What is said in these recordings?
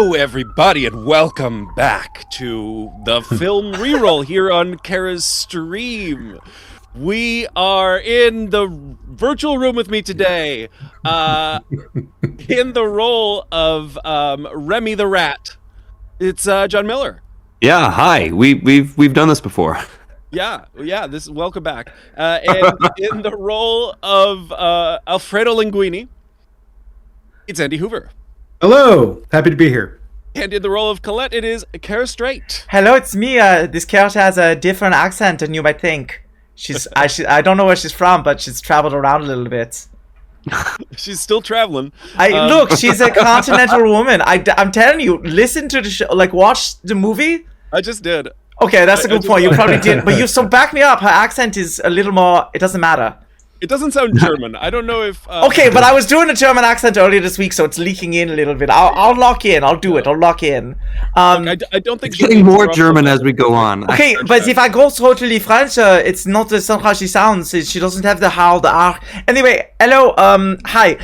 Hello, everybody, and welcome back to the film Reroll here on Kara's stream. We are in the virtual room with me today, in the role of Remy the Rat. It's John Miller. Yeah, hi. We've done this before. Yeah. This welcome back. And in the role of Alfredo Linguini, it's Andy Hoover. Hello, happy to be here. And in the role of Colette, it is Kara Strait. Hello, it's me. This character has a different accent than you might think. I don't know where she's from, but she's traveled around a little bit. She's still traveling. Look, she's a continental woman. I'm telling you, listen to the show, watch the movie. I just did. Okay, that's a good point. You probably did, but so back me up. Her accent is a little more. It doesn't matter. It doesn't sound German. I don't know if... Okay, but I was doing a German accent earlier this week, so it's leaking in a little bit. I'll lock in. I'll do it. I'll lock in. Look, I don't think it's getting more German as we go on. Okay, but if I go totally French, it's not how she sounds. She doesn't have the how, the R. Anyway, hello, hi,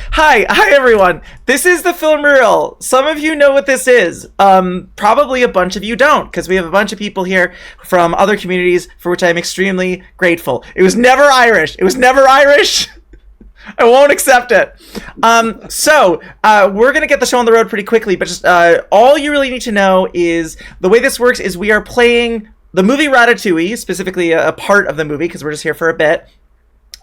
everyone. This is the film Reroll. Some of you know what this is. Probably a bunch of you don't, because we have a bunch of people here from other communities, for which I'm extremely grateful. It was never Irish. I won't accept it. So we're going to get the show on the road pretty quickly, but just all you really need to know is the way this works is we are playing the movie Ratatouille, specifically a part of the movie, because we're just here for a bit.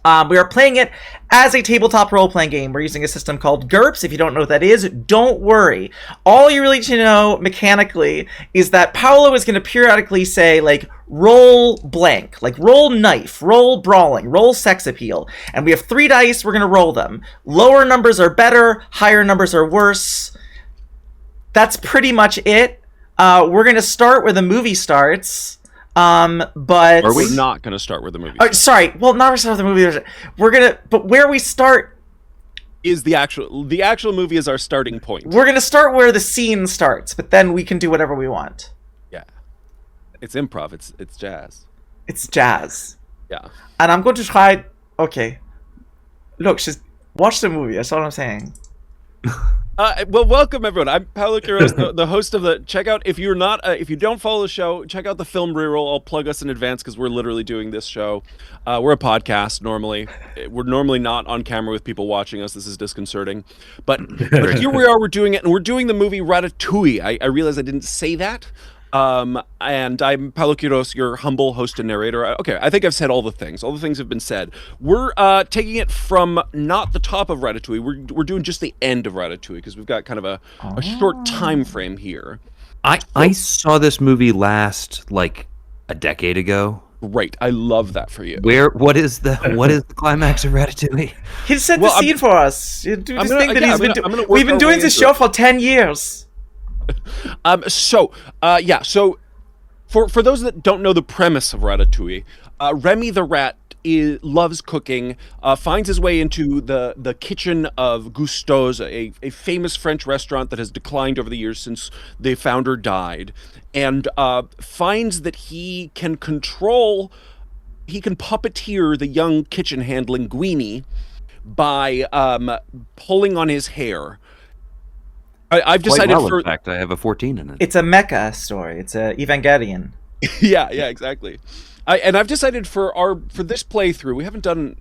We are playing it as a tabletop role-playing game. We're using a system called GURPS. If you don't know what that is, don't worry. All you really need to know mechanically is that Paulo is going to periodically say, roll blank, roll knife, roll brawling, roll sex appeal. And we have 3 dice, we're going to roll them. Lower numbers are better, higher numbers are worse. That's pretty much it. We're going to start where the movie starts. But are we not going to start where the movie starts? Sorry. Well, not where the movie. But where we start is the actual movie is our starting point. We're gonna start where the scene starts, but then we can do whatever we want. Yeah, it's improv. It's jazz. It's jazz. Yeah. And I'm going to try. Okay. Look, just watch the movie. That's all I'm saying. Well, welcome everyone. I'm Paulo Quiros, the host of the. Check out if you don't follow the show, check out the film Reroll. I'll plug us in advance because we're literally doing this show. We're a podcast normally. We're normally not on camera with people watching us. This is disconcerting, but here we are. We're doing it, and we're doing the movie Ratatouille. I realize I didn't say that. And I'm Paulo Quiros, your humble host and narrator. Okay, I think I've said all the things. All the things have been said. We're taking it from not the top of Ratatouille. We're doing just the end of Ratatouille because we've got kind of a short time frame here. I saw this movie last a decade ago. Right, I love that for you. What is the climax of Ratatouille? He set the scene for us. We've been doing this show for 10 years. So for those that don't know the premise of Ratatouille, Remy the Rat loves cooking, finds his way into the kitchen of Gusteau's, a famous French restaurant that has declined over the years since the founder died, and finds that he can puppeteer the young kitchen hand Linguini by pulling on his hair. I've decided in fact, I have a 14 in it. It's a mecha story. It's a Evangelion. yeah, exactly. I've decided for this playthrough, we haven't done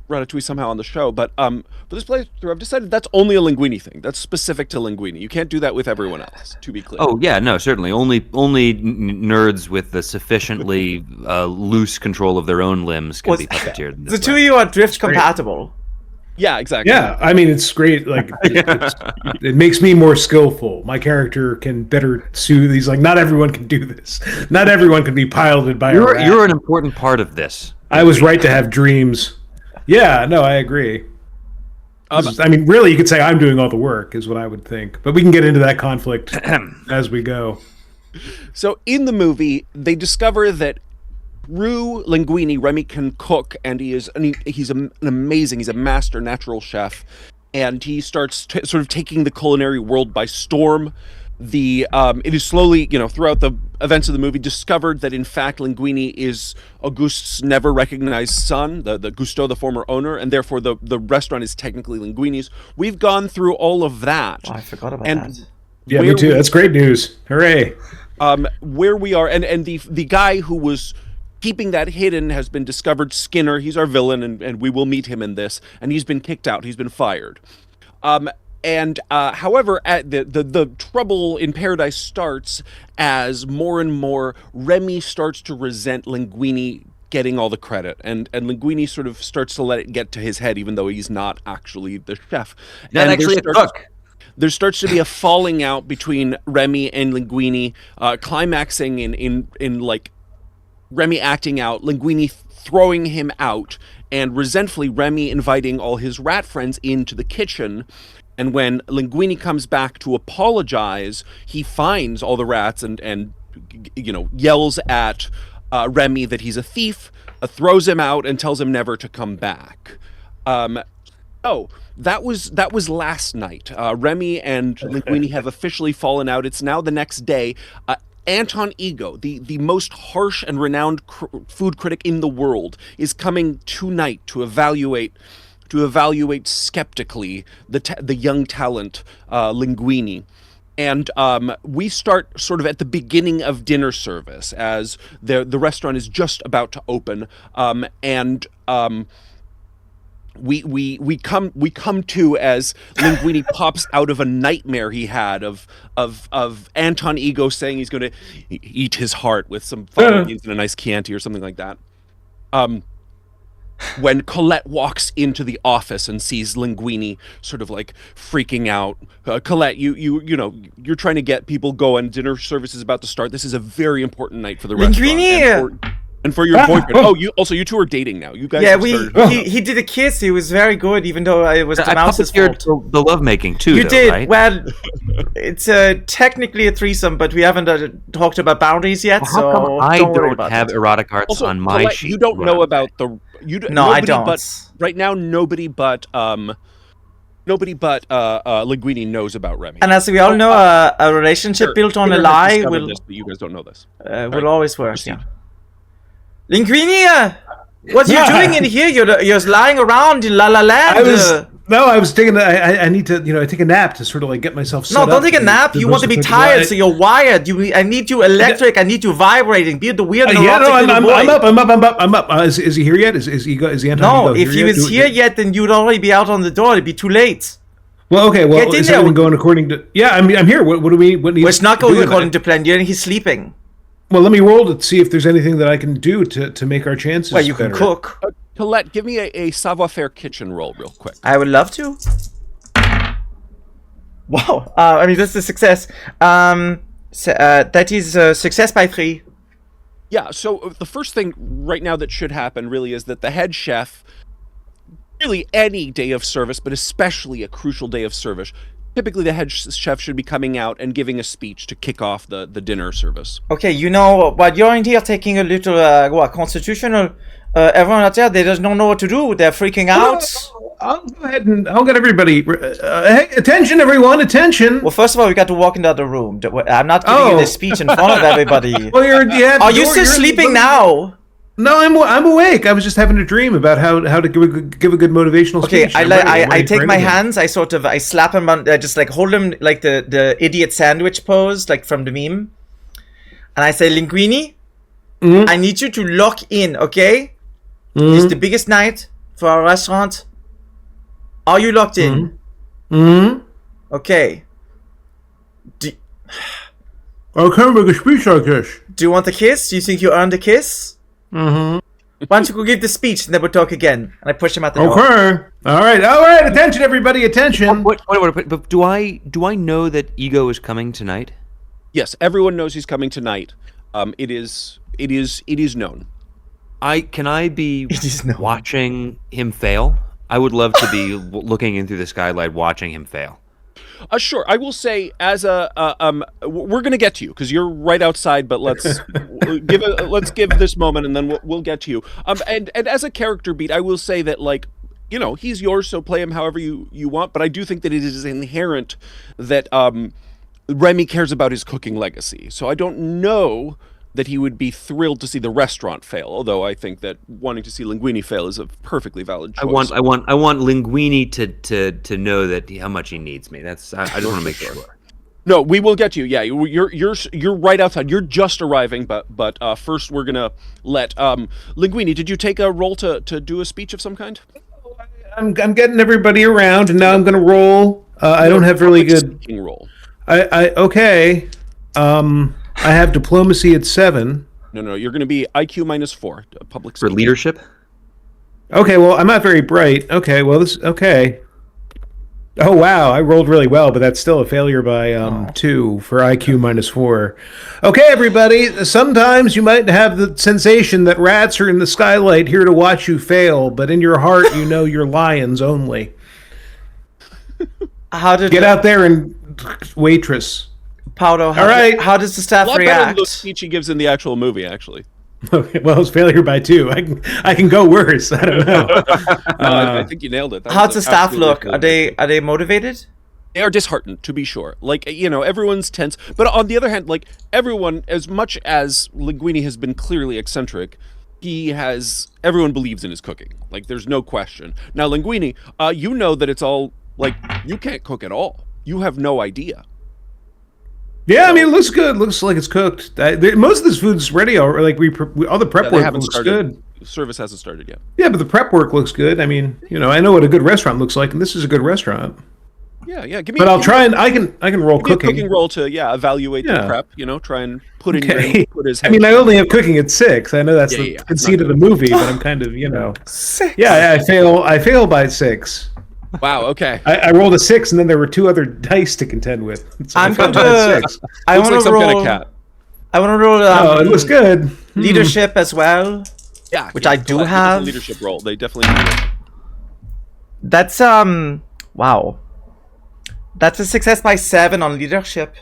Ratatouille somehow on the show, but for this playthrough, I've decided that's only a Linguini thing. That's specific to Linguini. You can't do that with everyone else, to be clear. Oh yeah, no, certainly. Only nerds with the sufficiently loose control of their own limbs can be puppeteered. The two of you are drift compatible. Yeah, exactly. Yeah, I mean, it's great. It makes me more skillful. My character can better suit these. Not everyone can do this. Not everyone can be piloted by a rat. You're an important part of this. I was right to have dreams. Yeah, no, I agree. Really, you could say I'm doing all the work, is what I would think. But we can get into that conflict as we go. So in the movie, they discover that through Linguini, Remy can cook, and he's amazing. He's a master natural chef, and he starts sort of taking the culinary world by storm. It is slowly, throughout the events of the movie, discovered that in fact Linguini is Auguste's never recognized son, the Gusteau, the former owner, and therefore the restaurant is technically Linguini's. We've gone through all of that. Oh, I forgot about that. Yeah, me too. That's great news. Hooray. Where we are, and the guy who was keeping that hidden has been discovered. Skinner, he's our villain, and we will meet him in this, and he's been kicked out. He's been fired. However, at the trouble in Paradise starts as more and more Remy starts to resent Linguini getting all the credit, and Linguini sort of starts to let it get to his head, even though he's not actually the chef. Not actually a cook. There starts to be a falling out between Remy and Linguini, climaxing in like Remy acting out, Linguini throwing him out, and resentfully Remy inviting all his rat friends into the kitchen. And when Linguini comes back to apologize, he finds all the rats and yells at Remy that he's a thief, throws him out, and tells him never to come back. That was last night. Remy and Linguini have officially fallen out. It's now the next day. Anton Ego, the most harsh and renowned food critic in the world, is coming tonight to evaluate skeptically the young talent Linguini. And we start sort of at the beginning of dinner service as the restaurant is just about to open, we come to as Linguini pops out of a nightmare he had of Anton Ego saying he's going to eat his heart with some fava beans and a nice Chianti or something like that. When Colette walks into the office and sees Linguini sort of like freaking out, Colette, you're trying to get people going. Dinner service is about to start. This is a very important night for the restaurant. And for your boyfriend. You two are dating now. You guys. Yeah, he did a kiss. He was very good, even though it was the mouse's fault. The lovemaking too. You did right? well. It's technically a threesome, but we haven't talked about boundaries yet. Well, how come I don't have it. erotic arts on my Colette, sheet? You don't know about the. No, I don't. But right now, nobody but Linguini knows about Remy. And as we all know, a relationship built on a lie will. But you guys don't know this. Will always work. Yeah. Linguini, what are you doing in here? You're lying around in La La Land. I was taking. I need to, I take a nap to sort of like get myself set up. No, don't take a nap. You want to be tired, so you're wired. I need you electric. I need you vibrating. Be the weird neurotic little boy. I'm up. Is he here yet? Is he Anton? No, if he was here yet, then you'd already be out on the door. It'd be too late. Well, okay. Well, is everything going according to? Yeah, I'm here. What do we? What needs? Well, it's not going according to plan. He's sleeping. Well, let me roll to see if there's anything that I can do to make our chances. Well, you can cook. Colette, give me a savoir-faire kitchen roll real quick. I would love to. Wow. This is a success. That is a success by 3. Yeah, so the first thing right now that should happen really is that the head chef, really any day of service, but especially a crucial day of service, typically the head chef should be coming out and giving a speech to kick off the dinner service. Okay, while you're in here taking a little constitutional, everyone out there, they just don't know what to do. They're freaking out. I'll go ahead and I'll get everybody. Hey, attention, everyone, attention. Well, first of all, we got to walk into the room. I'm not giving you this speech in front of everybody. Well, are you still sleeping now? No, I'm awake. I was just having a dream about how to give a good motivational speech. Okay, I take my hands, I slap him on, just like hold him like the idiot sandwich pose, like from the meme, and I say, Linguini, I need you to lock in, okay? It's the biggest night for our restaurant. Are you locked in? Okay. I can't make a speech like this. Do you want a kiss? Do you think you earned a kiss? Why don't you go give the speech and then we'll talk again? And I push him out the door. Okay. All right. Attention, everybody. Attention. Wait. But do I know that Ego is coming tonight? Yes, everyone knows he's coming tonight. It is known. Can I be watching him fail? I would love to be looking in through the skylight, watching him fail. Sure. I will say, as we're gonna get to you because you're right outside. But let's give this moment, and then we'll get to you. And as a character beat, I will say that he's yours, so play him however you want. But I do think that it is inherent that Remy cares about his cooking legacy. So I don't know that he would be thrilled to see the restaurant fail. Although I think that wanting to see Linguini fail is a perfectly valid choice. I want Linguini to know that how much he needs me. I just want to make sure. No, we will get you. Yeah, you're right outside. You're just arriving, but first we're gonna let Linguini. Did you take a roll to do a speech of some kind? I'm getting everybody around, and now I'm gonna roll. I don't have really good roll. Okay. I have diplomacy at 7. No. You're gonna be IQ -4. Public For speaking. leadership. Okay, well, I'm not very bright. Okay, well, okay. Oh, wow, I rolled really well, but that's still a failure by 2 for IQ -4. Okay, everybody, sometimes you might have the sensation that rats are in the skylight here to watch you fail, but in your heart, you know you're lions only. Get out there and waitress. Paulo, how does the staff A lot better than react? the speech he gives in the actual movie, actually. Okay, well, it's failure by 2. I can go worse. I don't know. I think you nailed it. That How's the was staff absolutely look? brilliant. Are they motivated? They are disheartened, to be sure. Like, everyone's tense. But on the other hand, like, everyone, as much as Linguini has been clearly eccentric, everyone believes in his cooking. Like, there's no question. Now, Linguini, you know that it's all, like, you can't cook at all. You have no idea. Yeah, I mean, it looks good. Looks like it's cooked. Most of this food's ready. Or like all the prep work looks good. Service hasn't started yet. Yeah, but the prep work looks good. I mean, I know what a good restaurant looks like, and this is a good restaurant. Yeah. But I'll try and I can roll cooking. Cooking roll to evaluate the prep. Try and put in Okay. put his. I mean, I only have cooking at 6. I know that's the conceit of the movie, but I'm kind of 6. Yeah, I fail by 6. Wow. Okay. I rolled a 6, and then there were 2 other dice to contend with. So I'm going I failed by to. 6. I Looks want like to some roll. kind of cat. I want to roll. Oh, it looks good. Leadership as well. Yeah, Which I do give us a have. leadership role. They definitely need it. That's wow. That's a success by 7 on leadership.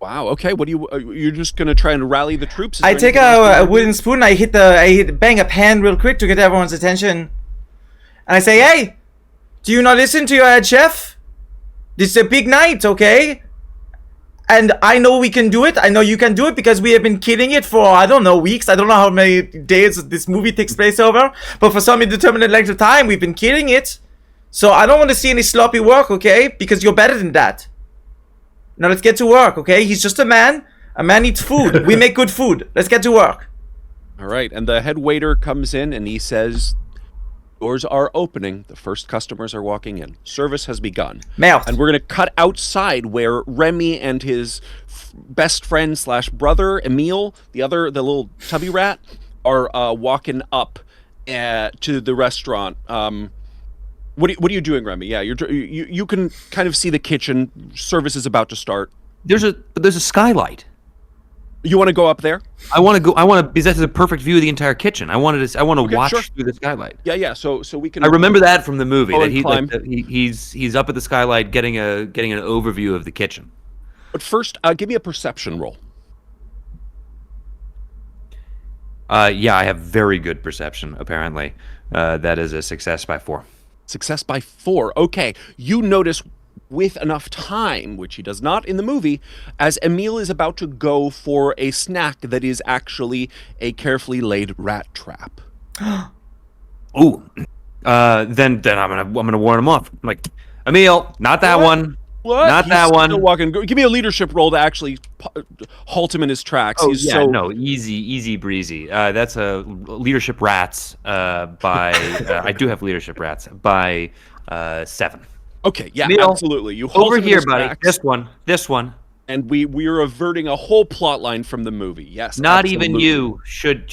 Wow. Okay. What do you're just gonna try and rally the troops? Is I there take anything else a you wooden spoon. I bang a pan real quick to get everyone's attention, and I say, "Hey, do you not listen to your head chef? This is a big night, okay? And I know we can do it. I know you can do it because we have been killing it for, I don't know, weeks. I don't know how many days this movie takes place over. But for some indeterminate length of time, we've been killing it. So I don't want to see any sloppy work, okay? Because you're better than that. Now let's get to work, okay? He's just a man. A man eats food. We make good food. Let's get to work." All right. And the head waiter comes in and he says, "Doors are opening. The first customers are walking in. Service has begun." Merde. And we're going to cut outside where Remy and his best friend / brother, Emile, the little tubby rat, are walking up to the restaurant. What are you doing, Remy? Yeah, you can kind of see the kitchen. Service is about to start. There's a skylight. You want to go up there? I want to because that's a perfect view of the entire kitchen. I want to watch sure. through the skylight. Yeah. So we can. I remember that from the movie. Oh, That and he's up at the skylight getting an overview of the kitchen. But first, give me a perception roll. Yeah, I have very good perception. Apparently, that is a success by 4. Success by 4. Okay, you notice with enough time, which he does not in the movie, as Emile is about to go for a snack that is actually a carefully laid rat trap. Ooh, then I'm gonna warn him off. I'm like, Emile, not that one. What? Not He's that one. Still walking. Give me a leadership roll to actually halt him in his tracks. Oh, He's yeah, no, easy breezy. That's a leadership rats by. I do have leadership rats by 7. Okay, yeah, Emile, absolutely. You halt over him in here, his buddy. tracks, This one. and we are averting a whole plot line from the movie. Yes, Not absolutely. even you should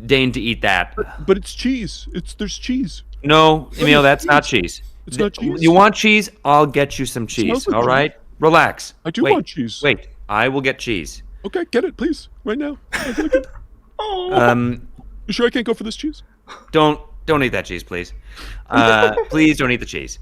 deign to eat that. But it's cheese. There's cheese. No, Emile, that's not cheese. It's not cheese. You want cheese? I'll get you some cheese. like All right, relax. I do Wait, want cheese. Wait, I will get cheese. Okay, get it, please, right now. You sure I can't go for this cheese? Don't eat that cheese, please. Please don't eat the cheese.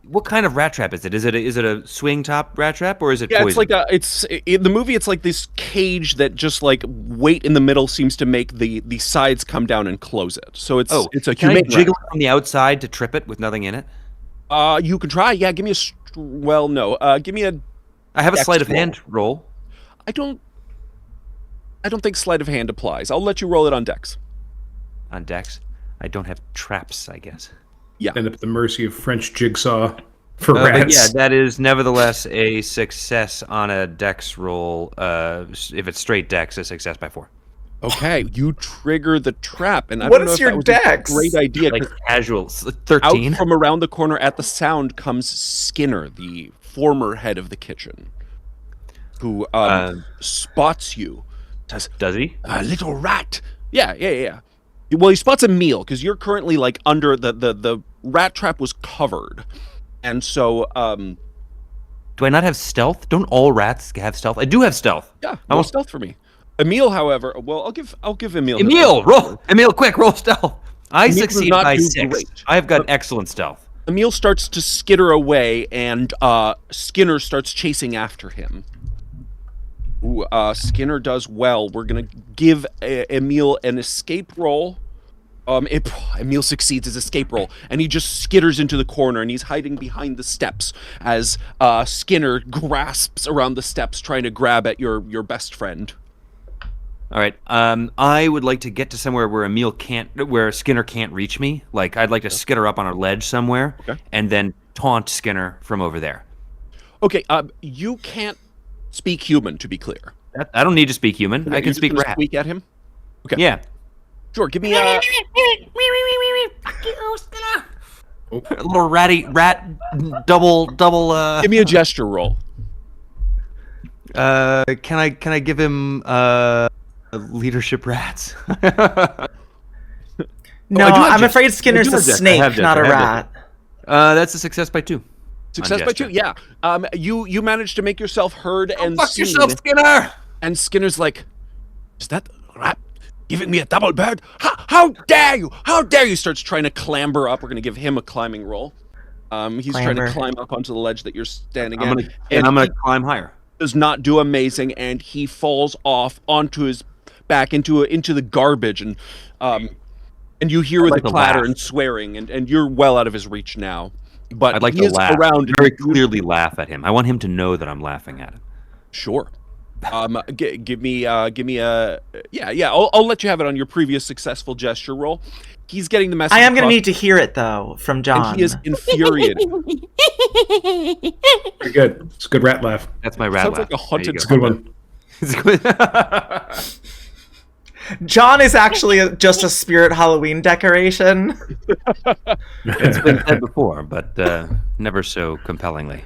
What kind of rat trap is it? Is it a swing top rat trap or is it Yeah, poison? it's like in the movie. It's like this cage that just like weight in the middle seems to make the sides come down and close it. So it's a can I humane jiggle it from the outside to trip it with nothing in it? You can try. Yeah, give me give me a. I have a Dex sleight of roll. hand roll. I don't think sleight of hand applies. I'll let you roll it on Dex. On Dex, I don't have traps, I guess. Yeah. End up at the mercy of French jigsaw. for But rats. yeah, that is nevertheless a success on a dex roll. If it's straight dex, a success by 4. Okay, you trigger the trap, and I What don't know is if your that was dex? a great idea. Like 'Cause casual, out 13. from around the corner at the sound comes Skinner, the former head of the kitchen, who spots you. Says, Does he? little rat. Yeah. Well, he spots a meal because you're currently like under the rat trap was covered, and so Do I not have stealth? Don't all rats have stealth? I do have stealth. yeah, I roll want stealth for me. Emil, however, well, I'll give Emil. his Emil, roll. roll. Emil, quick, roll stealth. I Emil does succeed not by do 6. great. I've got excellent stealth. Emil starts to skitter away, and Skinner starts chasing after him. Ooh, Skinner does well. We're gonna give Emil an escape roll. Emil succeeds his escape roll, and he just skitters into the corner, and he's hiding behind the steps as Skinner grasps around the steps, trying to grab at your best friend. All right. I would like to get to somewhere where Skinner can't reach me. Like I'd like to skitter up on a ledge somewhere, and then taunt Skinner from over there. Okay, you can't speak human, to be clear. I don't need to speak human. I You're can just speak gonna rat. Squeak at him. Okay. Yeah. Sure. Give me a. A little rat double. Give me a gesture roll. Can I give him leadership rats? No, I do have I'm Jeff. afraid Skinner's I do a have Jeff. I snake, have Jeff. not a I have rat. That's a success by 2. Success by 2. Yeah. You managed to make yourself heard and Fuck seen. yourself, Skinner! And Skinner's like, "Is that rat giving me a double bird? How dare you? How dare you?" Starts trying to clamber up. We're gonna give him a climbing roll. He's trying Clamber. to climb up onto the ledge that you're standing I'm at. gonna he climb higher. does not do amazing, and he falls off onto his back into the garbage, and you hear I'd like the to clatter laugh. and swearing, and you're well out of his reach now. But I'd like he to is laugh. around. Very clearly laugh at him. I want him to know that I'm laughing at him. Sure. Give me a yeah. I'll let you have it on your previous successful gesture roll. He's getting the message. I am going to across, need to hear it, though, from John. and he is infuriated. Very good. It's a good rat laugh. That's my rat Sounds laugh. like a haunted. It's a good one. It's good. John is actually just a spirit Halloween decoration. It's been said before, but never so compellingly.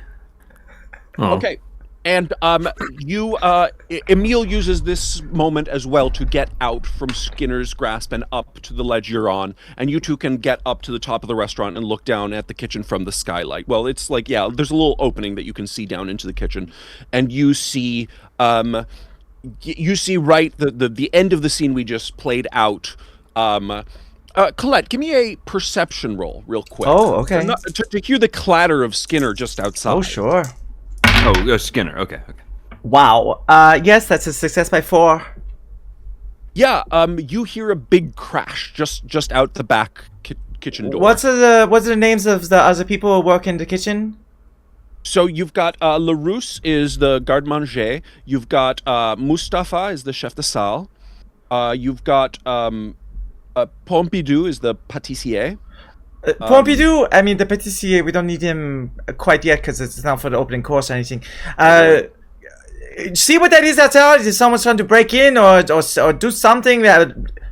Oh. Okay. And Emil uses this moment as well to get out from Skinner's grasp and up to the ledge you're on, and you two can get up to the top of the restaurant and look down at the kitchen from the skylight. Well, it's like, yeah, there's a little opening that you can see down into the kitchen, and you see right the end of the scene we just played out. Colette, give me a perception roll real quick. Oh, okay. To hear the clatter of Skinner just outside. Oh, sure. Oh, Skinner. Okay. Wow. Yes, that's a success by 4. Yeah, you hear a big crash just out the back kitchen door. What's the names of the other people who work in the kitchen? So you've got Larousse is the garde-manger. You've got Mustafa is the chef de salle. You've got Pompidou is the pâtissier. Pompidou, I mean, the pâtissier, we don't need him quite yet because it's not for the opening course or anything. See what that is outside? Is someone trying to break in or do something?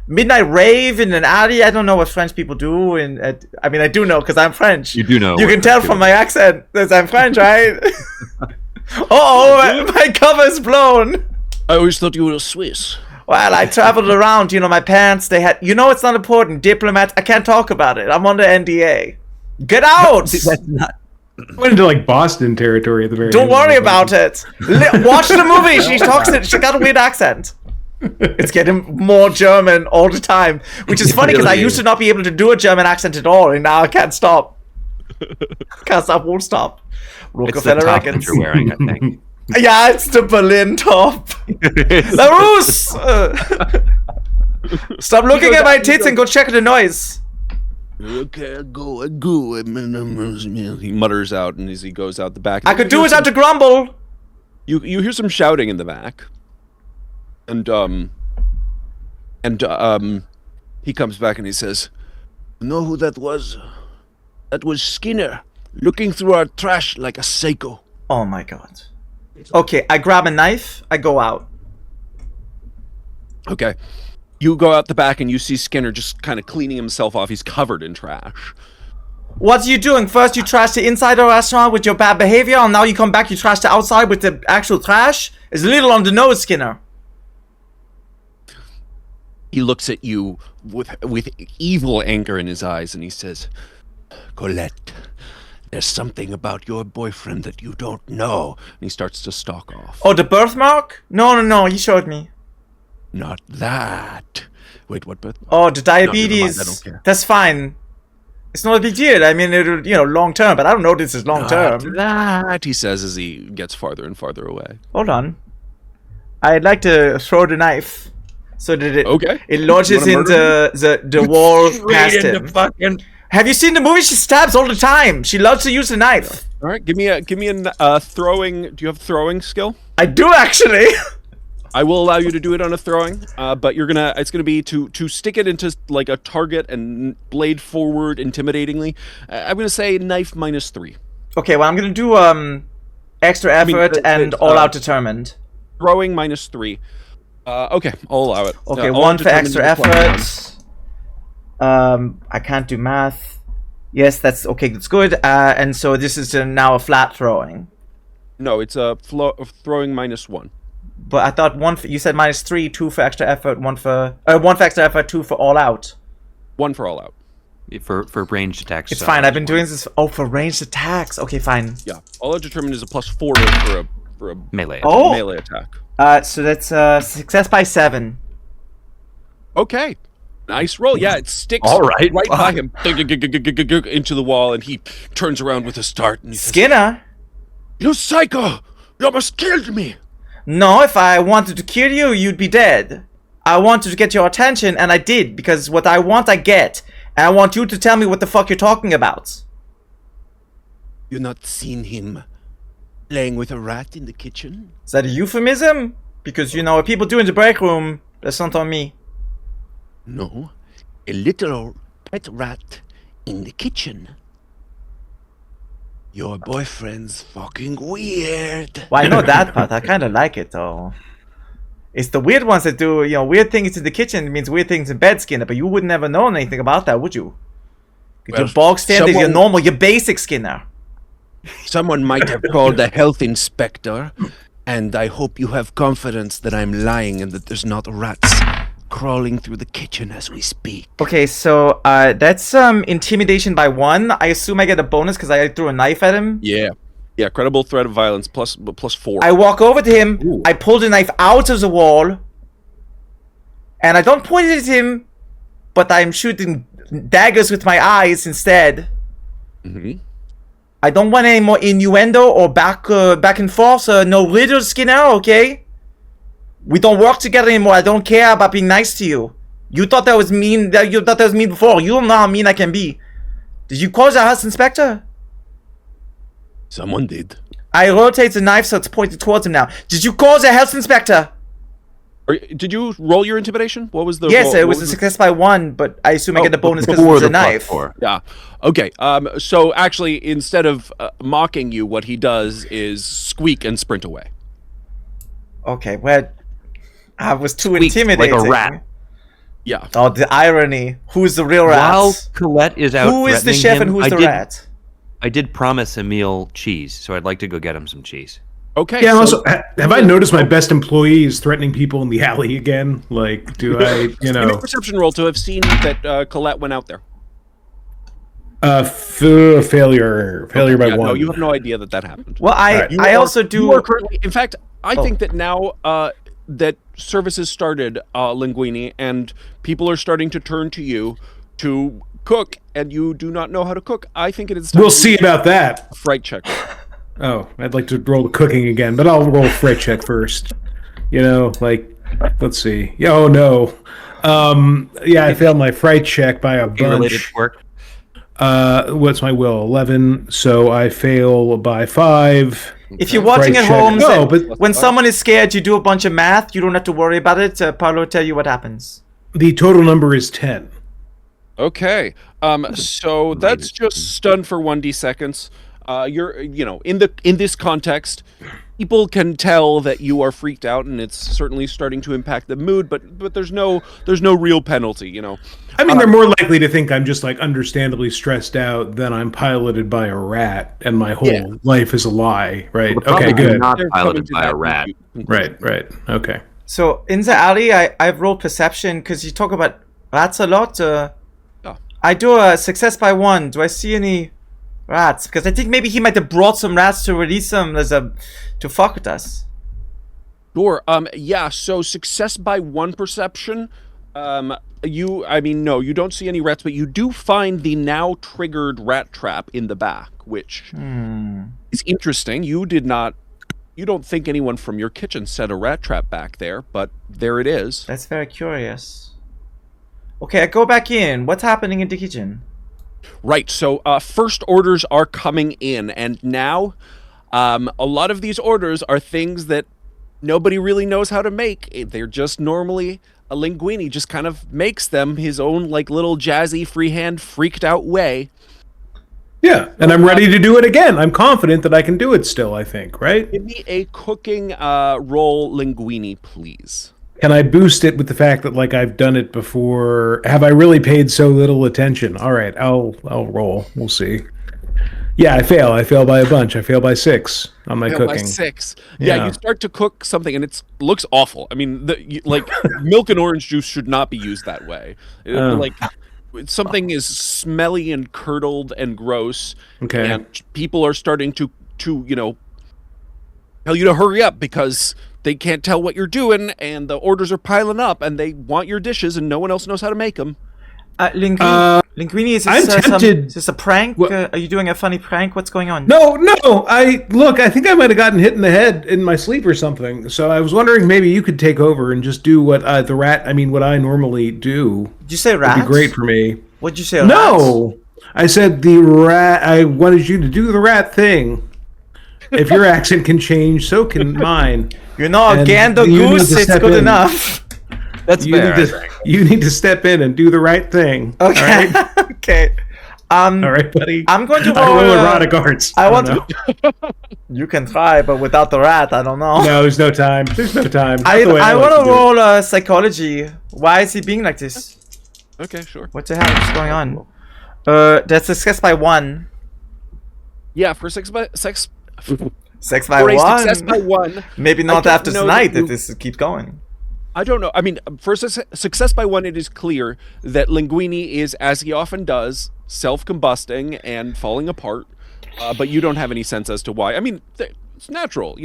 Midnight rave in an alley? I don't know what French people do. I mean, I do know because I'm French. You do know. You can tell from my accent that I'm French, right? my cover's blown. I always thought you were Swiss. Well, I traveled around, my parents, they had, it's not important, diplomats, I can't talk about it, I'm under NDA. Get out! That's not. Went into like Boston territory at the very Don't end. worry about it. Watch the movie, she got a weird accent. It's getting more German all the time, which is funny because I used to not be able to do a German accent at all, and now I can't stop. Won't stop. It's the Rockefeller top that records. you're wearing, I think. Yeah, it's the Berlin top. Larousse! Stop looking at my tits and go check the noise. Okay, go. He mutters out, and as he goes out the back, I could do without to grumble. You hear some shouting in the back, and he comes back and he says, "You know who that was? That was Skinner. looking through our trash like a psycho. Oh my god. Okay, I grab a knife. I go out. Okay. You go out the back and you see Skinner just kind of cleaning himself off. He's covered in trash. What are you doing? First you trash the inside of the restaurant with your bad behavior, and now you come back, you trash the outside with the actual trash? It's a little on the nose, Skinner. He looks at you with evil anger in his eyes and he says, Colette, there's something about your boyfriend that you don't know. And he starts to stalk off. Oh, the birthmark? No, he showed me. Not that. Wait, what birthmark? Oh, the diabetes. No, never mind, I don't care. That's fine. It's not a big deal. I mean, it'll, long term, but I don't know this is long term. That, he says as he gets farther and farther away. Hold on. I'd like to throw the knife so that it lodges in the wall past him. Have you seen the movie? She stabs all the time. She loves to use the knife. All right, give me a throwing. Do you have throwing skill? I do actually. I will allow you to do it on a throwing, but it's gonna be to stick it into like a target and blade forward intimidatingly. I'm gonna say knife -3. Okay, well I'm gonna do extra effort and all out determined. Throwing -3. Okay, I'll allow it. Okay, 1 for extra effort. I can't do math. Yes, that's okay. That's good. And so this is now a flat throwing. No, it's a throwing -1. But I thought you said -3, 2 for extra effort, 1 for extra effort, 2 for all out. 1 for all out. For ranged attacks. It's fine. I've been doing this. Oh, for ranged attacks. Okay, fine. Yeah, all out determined is a +4 for a melee. melee attack. So that's success by 7. Okay. Nice roll. Yeah, it sticks right by him into the wall, and he turns around with a start. And he says, Skinner? You psycho! You almost killed me! No, if I wanted to kill you, you'd be dead. I wanted to get your attention, and I did, because what I want, I get. And I want you to tell me what the fuck you're talking about. You not seen him playing with a rat in the kitchen? Is that a euphemism? Because, what people do in the break room, that's not on me. No, a little pet rat in the kitchen. Your boyfriend's fucking weird. Well, I know that part. I kind of like it, though. It's the weird ones that do, weird things in the kitchen. It means weird things in bed, Skinner. But you would never know anything about that, would you? Well, your bog standard, your normal, your basic Skinner. Someone might have called the health inspector, and I hope you have confidence that I'm lying and that there's not rats crawling through the kitchen as we speak. Okay, so that's intimidation by 1. I assume I get a bonus because I threw a knife at him. Yeah, credible threat of violence +4. I walk over to him. Ooh. I pull the knife out of the wall, and I don't point it at him, but I'm shooting daggers with my eyes instead. Mm-hmm. I don't want any more innuendo or back and forth. No riddles, Skinner. Okay. We don't work together anymore. I don't care about being nice to you. You thought that was mean. You thought that was mean before. You don't know how mean I can be. Did you call the house inspector? Someone did. I rotate the knife so it's pointed towards him now. Did you call the health inspector? Did you roll your intimidation? What was the? Yes, it was a success by 1, but I assume I get a bonus because it's a knife. Yeah. Okay. So actually, instead of mocking you, what he does is squeak and sprint away. Okay. Well. I was too intimidating. Like a rat. Yeah. Oh, the irony. Who's the real rat? While Colette is out who is the chef him, and who's the rat? I did promise Emil cheese, so I'd like to go get him some cheese. Okay. Yeah, also, have I noticed my best employees threatening people in the alley again? Like, do I, Give me a perception roll to have seen that Colette went out there. Failure by 1. No, you have no idea that happened. Well, I also do. You are currently, in fact, I think that now that services started, Linguini, and people are starting to turn to you to cook, and you do not know how to cook. I think it is time we'll see about that. Fright check. Oh, I'd like to roll the cooking again, but I'll roll a fright check first. Let's see. Oh, no. Yeah, I failed my fright check by a bunch. Related work. What's my will? 11, so I fail by 5. If you're watching at home, when someone is scared, you do a bunch of math. You don't have to worry about it. Paulo will tell you what happens. The total number is 10. Okay. So that's just stun for 1d seconds. You're, in this context, people can tell that you are freaked out, and it's certainly starting to impact the mood. But there's no real penalty. I mean, they're more likely to think I'm just like understandably stressed out than I'm piloted by a rat and my whole life is a lie, right? Okay, good. Not piloted by a rat. Right. Okay. So in the alley, I've rolled perception because you talk about rats a lot. I do a success by 1. Do I see any rats? Because I think maybe he might have brought some rats to release them to fuck with us. Sure. So success by 1 perception. No, you don't see any rats, but you do find the now triggered rat trap in the back, which is interesting. You don't think anyone from your kitchen set a rat trap back there, but there it is. That's very curious. Okay, I go back in. What's happening in the kitchen? Right, so first orders are coming in, and now a lot of these orders are things that nobody really knows how to make. They're just normally, a linguini just kind of makes them his own like little jazzy, freehand, freaked out way. Yeah, and I'm ready to do it again. I'm confident that I can do it still, I think, right? Give me a cooking roll linguini, please. Can I boost it with the fact that like I've done it before? Have I really paid so little attention? All right, I'll roll. We'll see. Yeah, I fail. I fail by a bunch. I fail by 6 on my cooking. By 6. Yeah, you start to cook something and it looks awful. I mean, milk and orange juice should not be used that way. Like something is smelly and curdled and gross. Okay. And people are starting to tell you to hurry up because they can't tell what you're doing, and the orders are piling up, and they want your dishes, and no one else knows how to make them. Linguini, is this a prank? Are you doing a funny prank? What's going on? No. I think I might have gotten hit in the head in my sleep or something. So I was wondering maybe you could take over and just do what what I normally do. Did you say rat? Would be great for me. What'd you say? No, I said the rat. I wanted you to do the rat thing. If your accent can change, so can mine. Again, the goose, it's good enough. That's fair. You need to step in and do the right thing. Okay. All right? Okay. All right, buddy. I'm going to roll erotic arts. You can try, but without the rat, I don't know. No, there's no time. I want to roll psychology. Why is he being like this? Okay, sure. What the hell is going on? That's success by 1. Yeah, for 6 by 1. Maybe not after tonight if this keeps going. I don't know. I mean, for success by 1, it is clear that Linguini is, as he often does, self-combusting and falling apart. But you don't have any sense as to why. I mean, it's natural,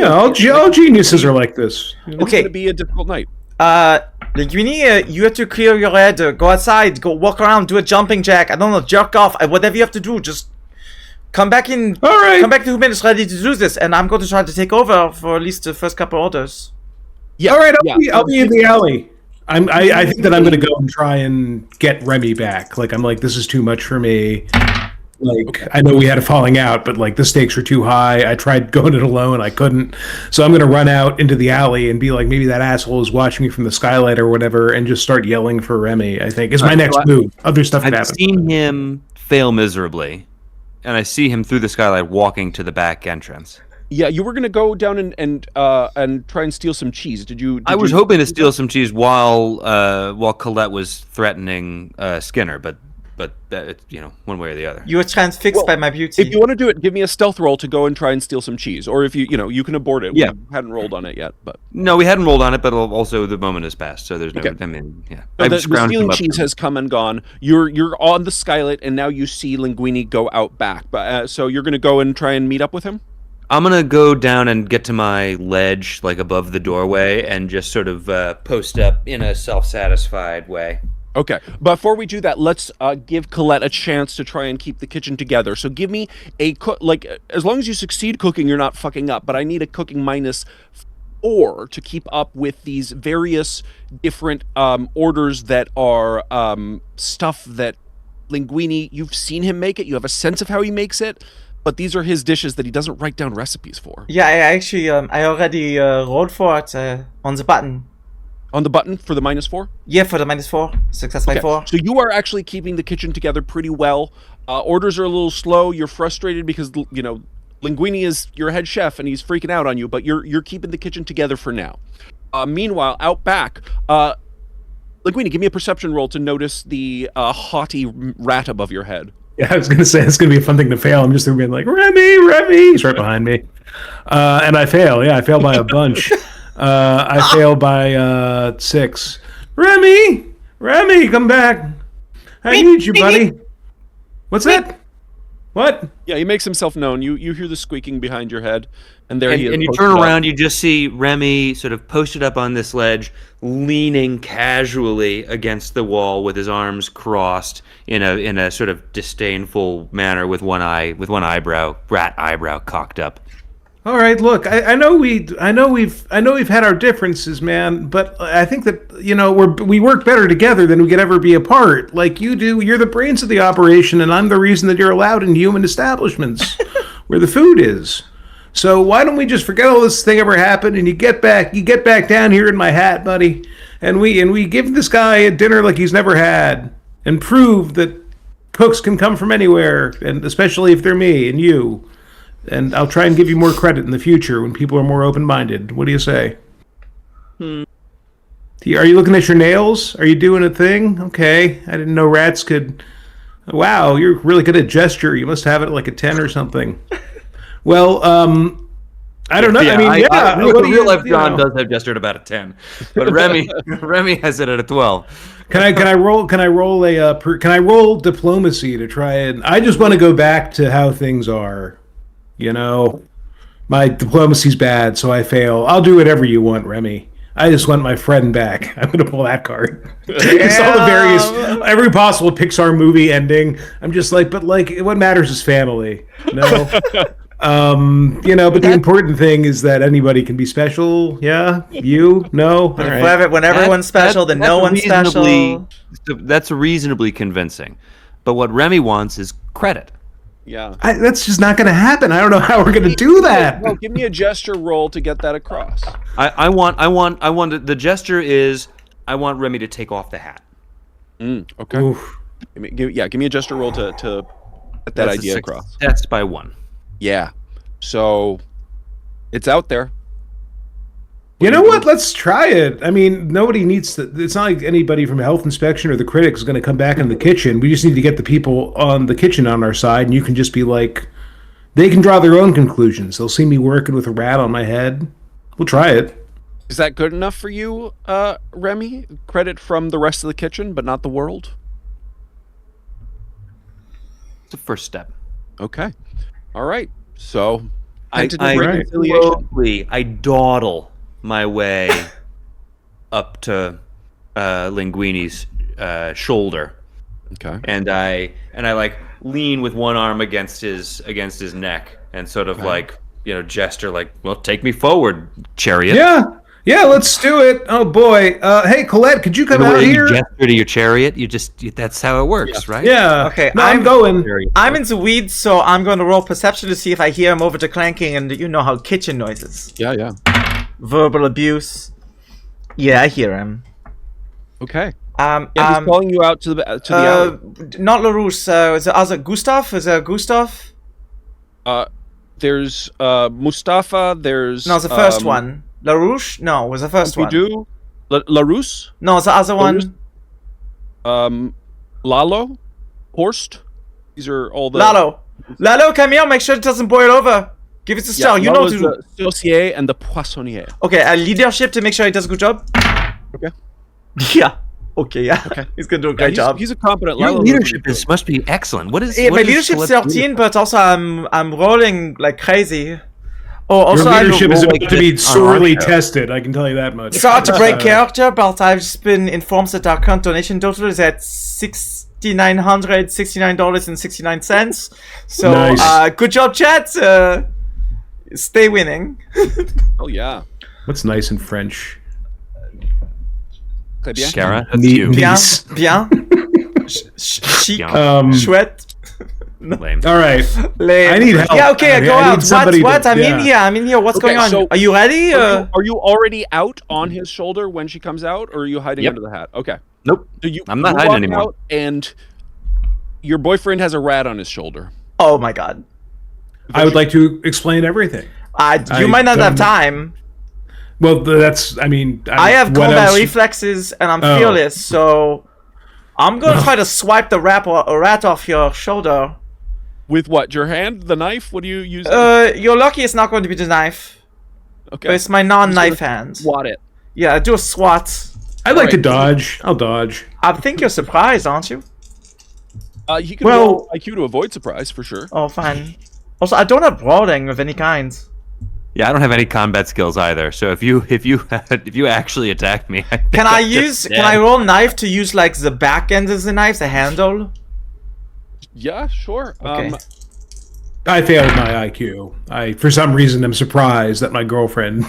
all geniuses are like this. It's going to be a difficult night. Linguini, you have to clear your head. Go outside. Go walk around. Do a jumping jack. I don't know. Jerk off. Whatever you have to do. Just come back in. All right. Come back 2 minutes ready to do this, and I'm going to try to take over for at least the first couple orders. Yeah. All right. I'll be in the alley. I think that I'm going to go and try and get Remy back. Like I'm like, this is too much for me. Like I know we had a falling out, but like the stakes were too high. I tried going it alone. I couldn't. So I'm going to run out into the alley and be like, maybe that asshole is watching me from the skylight or whatever, and just start yelling for Remy. I think is my next move. Other stuff could happen. I've seen him fail miserably, and I see him through the skylight walking to the back entrance. Yeah, you were going to go down and try and steal some cheese. I was hoping to steal some cheese while Colette was threatening Skinner, but one way or the other. You were transfixed by my beauty. If you want to do it, give me a stealth roll to go and try and steal some cheese, or if you can abort it. Yeah, we hadn't rolled on it yet, but no, we hadn't rolled on it, but also the moment has passed, so there's no. Okay. I mean, yeah. So the stealing cheese has come and gone. You're on the skylight, and now you see Linguini go out back. But so you're going to go and try and meet up with him. I'm going to go down and get to my ledge, like above the doorway, and just sort of post up in a self-satisfied way. Okay. Before we do that, let's give Colette a chance to try and keep the kitchen together. So give me a as long as you succeed cooking, you're not fucking up. But I need a cooking -4 to keep up with these various different orders that are stuff that Linguini, you've seen him make it. You have a sense of how he makes it. But these are his dishes that he doesn't write down recipes for. Yeah, I actually, I already rolled for it on the button. On the button for the -4? Yeah, for the -4. Success by 4. So you are actually keeping the kitchen together pretty well. Orders are a little slow. You're frustrated because, you know, Linguini is your head chef and he's freaking out on you, but you're keeping the kitchen together for now. Meanwhile, out back, Linguini, give me a perception roll to notice the haughty rat above your head. Yeah, I was going to say, it's going to be a fun thing to fail. I'm just going to be like, Remy! He's right behind me. And I fail. Yeah, I fail by a bunch. I fail by 6. Remy, come back. I need you, buddy. What's that? What? Yeah, he makes himself known. You hear the squeaking behind your head, and there he is. And you turn around, you just see Remy sort of posted up on this ledge, leaning casually against the wall with his arms crossed in a sort of disdainful manner, with one rat eyebrow cocked up. All right, look, I know we've had our differences, man, but I think that, you know, we work better together than we could ever be apart. Like you do, you're the brains of the operation, and I'm the reason that you're allowed in human establishments where the food is. So why don't we just forget all this thing ever happened, and you get back down here in my hat, buddy, and we give this guy a dinner like he's never had, and prove that cooks can come from anywhere, and especially if they're me and you. And I'll try and give you more credit in the future when people are more open-minded. What do you say? Are you looking at your nails? Are you doing a thing? Okay. I didn't know rats could... Wow, you're really good at gesture. You must have it like a 10 or something. Well, I don't know. Yeah, I mean, real life John does have gesture at about a 10. But Remy has it at a 12. Can I roll diplomacy to try and... I just want to go back to how things are. You know, my diplomacy's bad, so I fail. I'll do whatever you want, Remy. I just want my friend back. I'm going to pull that card. It's all the every possible Pixar movie ending. I'm just like, but like, what matters is family. No, you know, but the important thing is that anybody can be special. Yeah, you, no. All right. When everyone's special, then no one's special. That's reasonably convincing. But what Remy wants is credit. Yeah, that's just not going to happen. I don't know how we're going to do that. Well, give me a gesture roll to get that across. I want. The gesture is, I want Remy to take off the hat. Okay. Oof. Give me a gesture roll to get that idea across. That's by 1. Yeah. So, it's out there. You know what? Let's try it. I mean, nobody needs to... It's not like anybody from health inspection or the critics is going to come back in the kitchen. We just need to get the people on the kitchen on our side, and you can just be like... They can draw their own conclusions. They'll see me working with a rat on my head. We'll try it. Is that good enough for you, Remy? Credit from the rest of the kitchen, but not the world? It's the first step. Okay. All right. So, I dawdle my way up to Linguini's shoulder. Okay. And I like lean with one arm against his neck and sort of like, you know, gesture like, well, take me forward, chariot. Yeah, let's do it. Oh boy. Hey, Colette, could you come out here? You gesture to your chariot. That's how it works, right? Yeah. Okay. No, I'm going. I'm into weeds, so I'm going to roll perception to see if I hear him over to clanking, and you know how kitchen noises. Yeah. Verbal abuse. Yeah, I hear him. Okay. He's calling you out to the alley. Not LaRouche. Is it Gustav? Is it Gustav? There's Mustafa. There's no, it's the first one. LaRouche? No, it was the first one. You do LaRouche? No, it's the other one. Lalo, Horst. These are all the Lalo, come here. Make sure it doesn't boil over. Give it a star. You know to the Saucier and the Poissonnier. Okay, leadership to make sure he does a good job. Okay. Yeah. Okay. He's gonna do a great job. He's a competent. Your leadership must be excellent. What is? Yeah, my leadership's 13, but also I'm rolling like crazy. Oh, also your leadership is about to be sorely tested. I can tell you that much. Sorry to break character, but I've just been informed that our current donation total is at $6,969.69. So, nice. Good job, chat. Stay winning. Oh yeah. What's nice in French? Très bien. Cara, that's you. Bien. Chic. Chouette. Lame. All right. Lame. I need help. Yeah, okay, I go need out. somebody What? to- I'm in yeah. here. What's Okay, going on? so- Are you ready? Are you already out on his shoulder when she comes out, or are you hiding Yep. under the hat? Okay. Nope. So you, I'm not you hiding walk anymore. out and your boyfriend has a rat on his shoulder. Oh my god. I would like to explain everything. You might not have don't- time. Well, that's. I mean, I have what combat else- reflexes and I'm Oh. fearless, so I'm gonna try to swipe the rat off your shoulder. With what? Your hand? The knife? What do you use? You're lucky it's not going to be the knife. Okay. But it's my non-knife hand. Swat it. Yeah, do a swat. I'd like to Right. dodge. I'll dodge. I think you're surprised, aren't you? You can Well- roll IQ to avoid surprise for sure. Oh, fine. Also, I don't have brawling of any kind. Yeah, I don't have any combat skills either. So if you actually attack me, I think Can I I'm just Can I dead. roll knife to use like the back end of the knife, the handle? Yeah, sure. Okay. I failed my IQ. I, for some reason, am surprised that my girlfriend,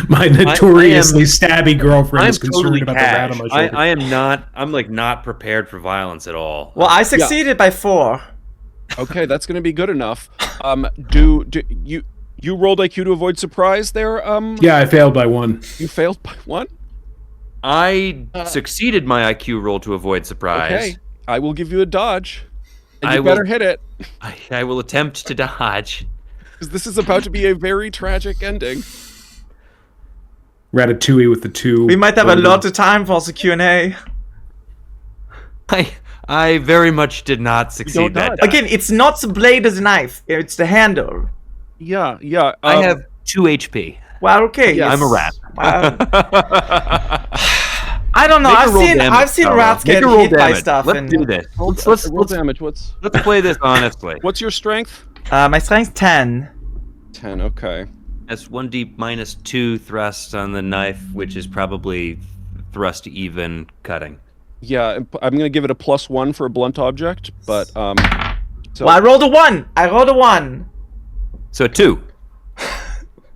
my notoriously stabby girlfriend, I'm is concerned totally about the rat on cash. my shoulder. I am not. I'm like not prepared for violence at all. Well, I succeeded by 4. Okay, that's going to be good enough. Do you rolled IQ to avoid surprise there? Yeah, I failed by 1. You failed by 1. I succeeded my IQ roll to avoid surprise. Okay, I will give you a dodge. And you I will- better hit it, I will attempt to dodge. because this is about to be a very tragic ending. Ratatouille with the 2. We might have a lot of time for the Q&A. I very much did not don't succeed that dodge. time. Again, it's not the blade of the knife, it's the handle. Yeah, yeah. I have 2 HP. Well, okay. Yeah, I'm a rat. Wow. I don't know. Make a I've roll seen damage, Paulo. rats Make get a roll hit by damage. stuff. Let's and do this. Let's roll damage. What's play this honestly. what's your strength? My strength's 10. 10. Okay. That's 1d minus 2 thrusts on the knife, which is probably thrust even cutting. Yeah, and I'm gonna give it a +1 for a blunt object, but so Well, I rolled a 1. So 2.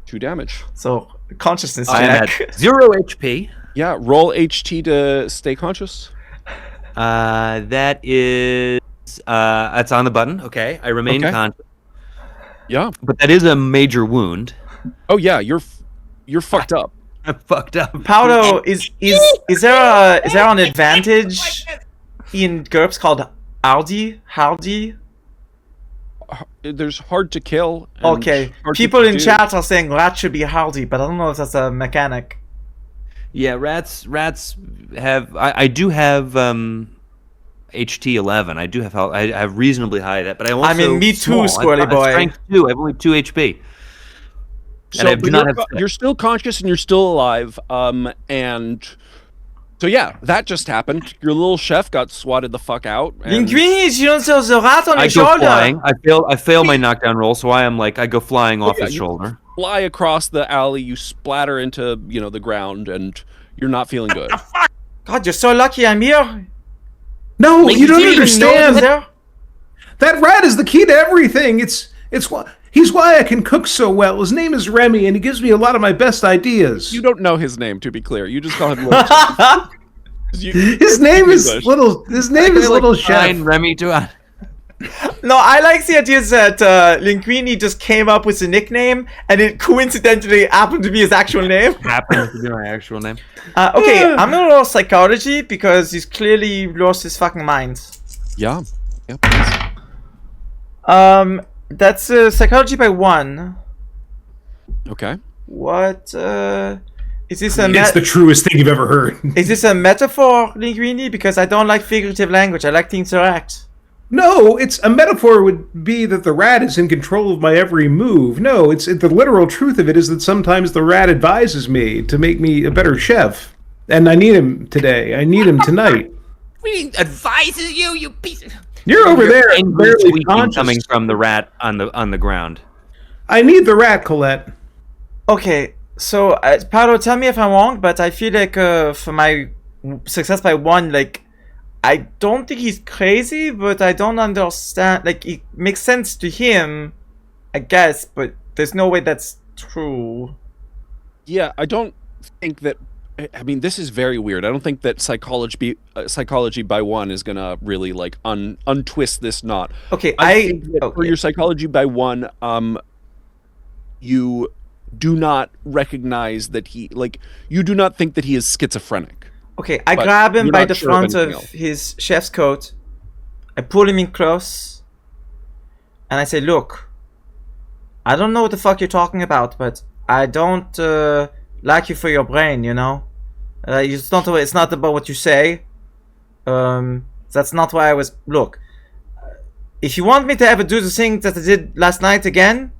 2 damage. So consciousness I am check. at 0 HP. Yeah, roll HT to stay conscious. That is that's on the button. Okay, I remain Okay. conscious, Yeah. but that is a major wound. Oh yeah, you're fucked up. I'm fucked up. Paulo, is there an advantage in GURPS called Hardy? There's hard to kill. and Okay. hard to People in do. chat are saying rat should be hardy, but I don't know if that's a mechanic. Yeah, rats have. I do have HT 11. I do have. I have reasonably high that, but I also. I mean, me too, squirrely boy. Strength 2. I have only 2 HP. So I do but not you're, have you're still conscious and you're still alive. And so yeah, that just happened. Your little chef got swatted the fuck out. And Linguini, you don't have the rat on I your go shoulder. flying. I fail my knockdown roll, so I am like I go flying off yeah, his you- shoulder. fly across the alley. You splatter into the ground, and you're not feeling good. God, you're so lucky I'm here. No, you don't didn't even know it was understand. there. That rat is the key to everything. He's why I can cook so well. His name is Remy, and he gives me a lot of my best ideas. You don't know his name, to be clear. You just call him. You- His name is English. Little. His name is Little Chef. Fine, Remy, No, I like the idea that Linguini just came up with a nickname and it coincidentally happened to be his actual name. happens to be my actual name. Okay, I'm gonna roll psychology because he's clearly lost his fucking mind. yeah. Yeah. Please. That's psychology by 1. Okay. What is this It's the truest thing you've ever heard. is this a metaphor, Linguini? Because I don't like figurative language. I like to interact. No, it's a metaphor would be that the rat is in control of my every move. No, it's the literal truth of it is that sometimes the rat advises me to make me a better chef. And I need him today. I need him tonight. He advises you, you piece of... You're over there, Angry barely squeaking conscious. coming from the rat on the ground. I need the rat, Colette. Okay, so Paulo, tell me if I'm wrong, but I feel like for my success by 1, like I don't think he's crazy, but I don't understand. Like it makes sense to him, I guess, but there's no way that's true. Yeah, I don't think that I mean, this is very weird. I don't think that psychology by one is gonna really like untwist this knot. Okay, I think that for your psychology by one, you do not recognize that you do not think that he is schizophrenic. Okay, I But grab him you're by not the sure of front anything of else. his chef's coat. I pull him in close, and I say, "Look, I don't know what the fuck you're talking about, but I don't like you for your brain, you know. It's not about what you say. That's not why I was. Look, if you want me to ever do the thing that I did last night again,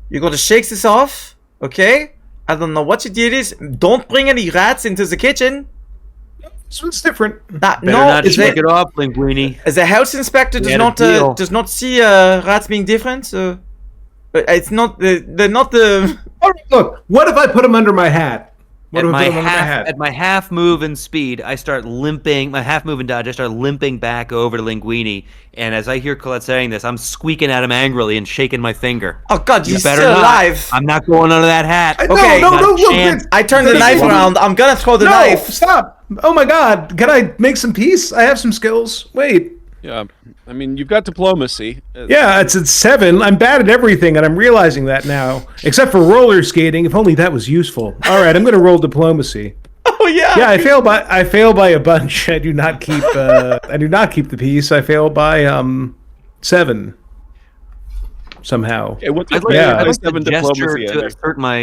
you gotta shake this off, okay? I don't know what your deal is. Don't bring any rats into the kitchen. This one's different. Better not shake it off, Linguini. The health inspector We had a deal. does not see rats being different. It's not they're not the. All right, look, what if I put him under my hat? What At if I my put him under my hat? at my half move and speed, I start limping. My half move and dodge, I start limping back over to Linguini. And as I hear Colette saying this, I'm squeaking at him angrily and shaking my finger. Oh God, you're Better still not. alive. I'm not going under that hat. Okay, no, not no, a look, chance. I turn the knife around. I'm gonna throw the no, knife. stop! Oh my God, can I make some peace? I have some skills. Wait. Yeah, I mean, you've got diplomacy. Yeah, it's at 7. I'm bad at everything, and I'm realizing that now. Except for roller skating. If only that was useful. All right, I'm going to roll diplomacy. Oh yeah. Yeah, I fail by a bunch. I do not keep the peace. I fail by 7 somehow. Okay, what's I'd your like, Yeah. I'd like to +7 gesture diplomacy? to Andrew? assert my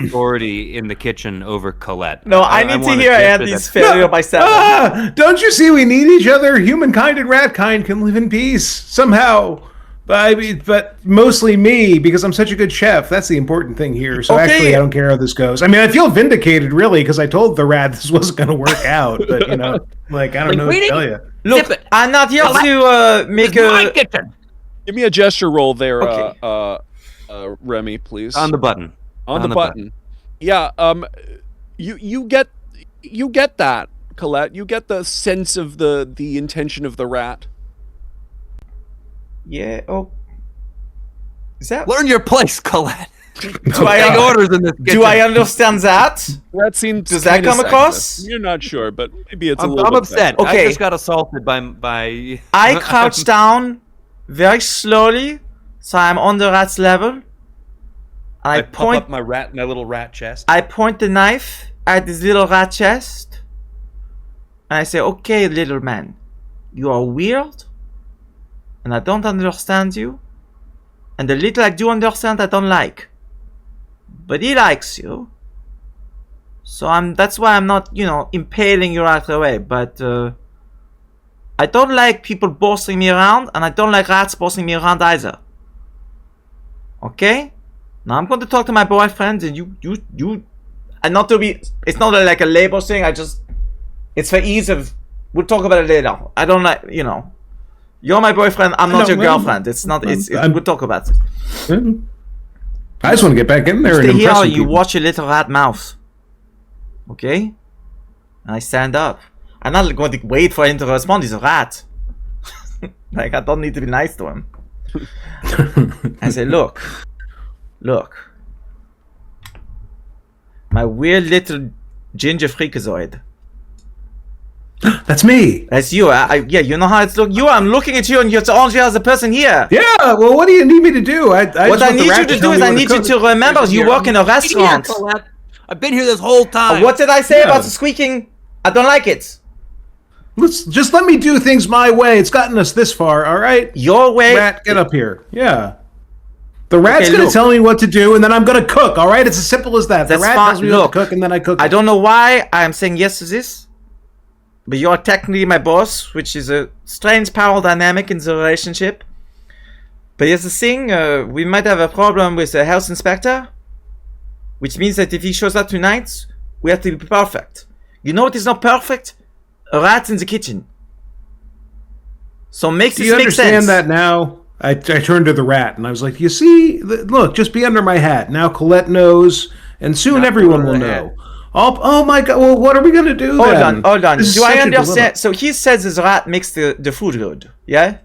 authority in the kitchen over Colette. No, I need to want hear gesture Andy's that- failure by 7. Ah, don't you see we need each other? Humankind and ratkind can live in peace somehow. But mostly me, because I'm such a good chef. That's the important thing here. So Okay. actually, I don't care how this goes. I mean, I feel vindicated, really, because I told the rat this wasn't going to work out. But, like, I don't know what to tell you. Look, I'm not here to make a. kitchen. Give me a gesture roll there, Okay. Remy, please. On the button. On the button. Yeah. You get that, Colette. You get the sense of the intention of the rat. Yeah. Oh. Is that? Learn your place, Colette. Do I Take orders in this kitchen. do I understand that? That seems. Does that kinda come across? sexist. You're not sure, but maybe it's a I'm little. bit upset. sexist. Okay. I just got assaulted by. I crouch down very slowly, so I'm on the rat's level. And I pop point. up my little rat chest. I point the knife at this little rat chest, and I say, "Okay, little man, you are weird, and I don't understand you, and the little I do understand, I don't like. But he likes you, so that's why I'm not, impaling you right away. But I don't like people bossing me around, and I don't like rats bossing me around either. Okay? Now I'm going to talk to my boyfriend, and you, and not to be, it's not like a label thing. It's for ease of. We'll talk about it later. I don't like, You're my boyfriend. I'm not No, your well, girlfriend. It's not. I'm- We'll talk about it. I just want to get back in there and Stay here. impress some You people. watch your little rat mouth. Okay. And I stand up. I'm not going to wait for him to respond. He's a rat. Like, I don't need to be nice to him. I say, look. My weird little ginger freakazoid. That's me. That's you. Yeah, you know how it's look. I'm looking at you, and you're the only other person here. Yeah, well, what do you need me to do? What I need you to do is I need you to remember you work in a restaurant. I've been here this whole time. What did I say Yeah. about the squeaking? I don't like it. Just let me do things my way. It's gotten us this far, all right? Your way. Rat, get up here. Yeah. The rat's Okay, going to look. tell me what to do, and then I'm going to cook, all right? It's as simple as that. That's the rat fine. tells me what Look, to cook, and then I cook. I don't know why I'm saying yes to this, but you are technically my boss, which is a strange power dynamic in the relationship. But here's the thing, we might have a problem with the health inspector, which means that if he shows up tonight, we have to be perfect. You know what is not perfect? A rat in the kitchen. So makes Do this you make understand sense. that now? I turned to the rat, and I was like, you see? Look, just be under my hat. Now Colette knows, and soon everyone will under the know. Oh my God, well, what are we going to do then? Hold on. This is Do I such a understand? dilemma. So he says this rat makes the food good, yeah?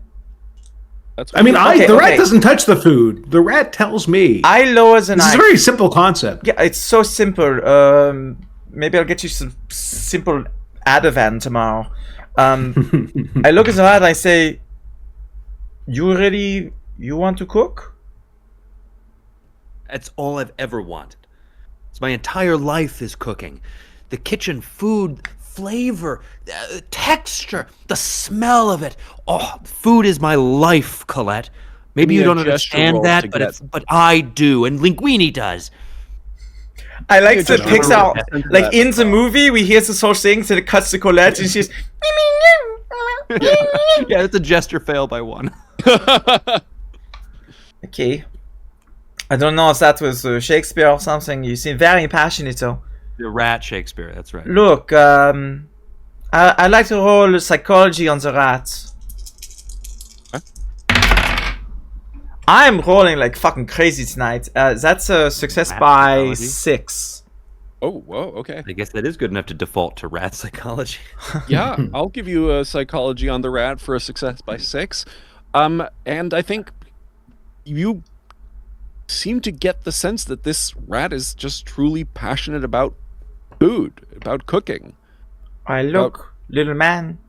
That's I mean, Okay, the rat okay. doesn't touch the food. The rat tells me. I lower the This is knife. a very simple concept. Yeah, it's so simple. maybe I'll get you some simple Ativan tomorrow. I look at the rat. I say, "You ready? You want to cook?" That's all I've ever wanted. It's my entire life is cooking. The kitchen, food, flavor, texture, the smell of it. Oh, food is my life, Colette. Maybe you don't understand that, but I do, and Linguini does. I like the Pixar, like in the movie, we hear this whole thing, so it cuts to Colette, and she's. Yeah, it's a gesture fail by one. Okay. I don't know if that was Shakespeare or something. You seem very passionate, though. The rat Shakespeare, that's right. Look, I like to roll psychology on the rat. I'm rolling like fucking crazy tonight. That's a success by psychology? 6. Oh, whoa, okay. I guess that is good enough to default to rat psychology. Yeah, I'll give you a psychology on the rat for a success by 6. And I think you seem to get the sense that this rat is just truly passionate about food, about cooking. Look, little man.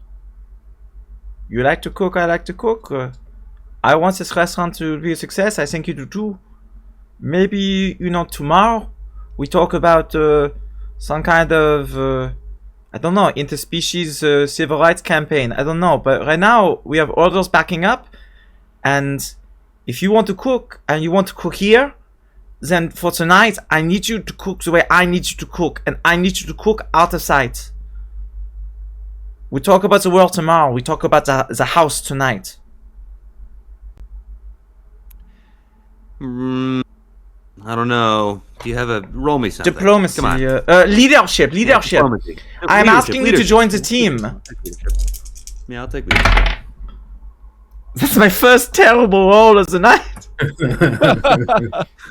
You like to cook, I like to cook. I want this restaurant to be a success. I think you do too. Maybe, tomorrow we talk about some kind of, I don't know, interspecies civil rights campaign. I don't know. But right now we have orders backing up. And if you want to cook and you want to cook here, then for tonight, I need you to cook the way I need you to cook. And I need you to cook out of sight. We talk about the world tomorrow. We talk about the house tonight. I don't know. Do you have a roll me something? Diplomacy. Come on. Leadership. Diplomacy. I'm asking you to join the team. Yeah, I'll take leadership. That's my first terrible roll of the night. It's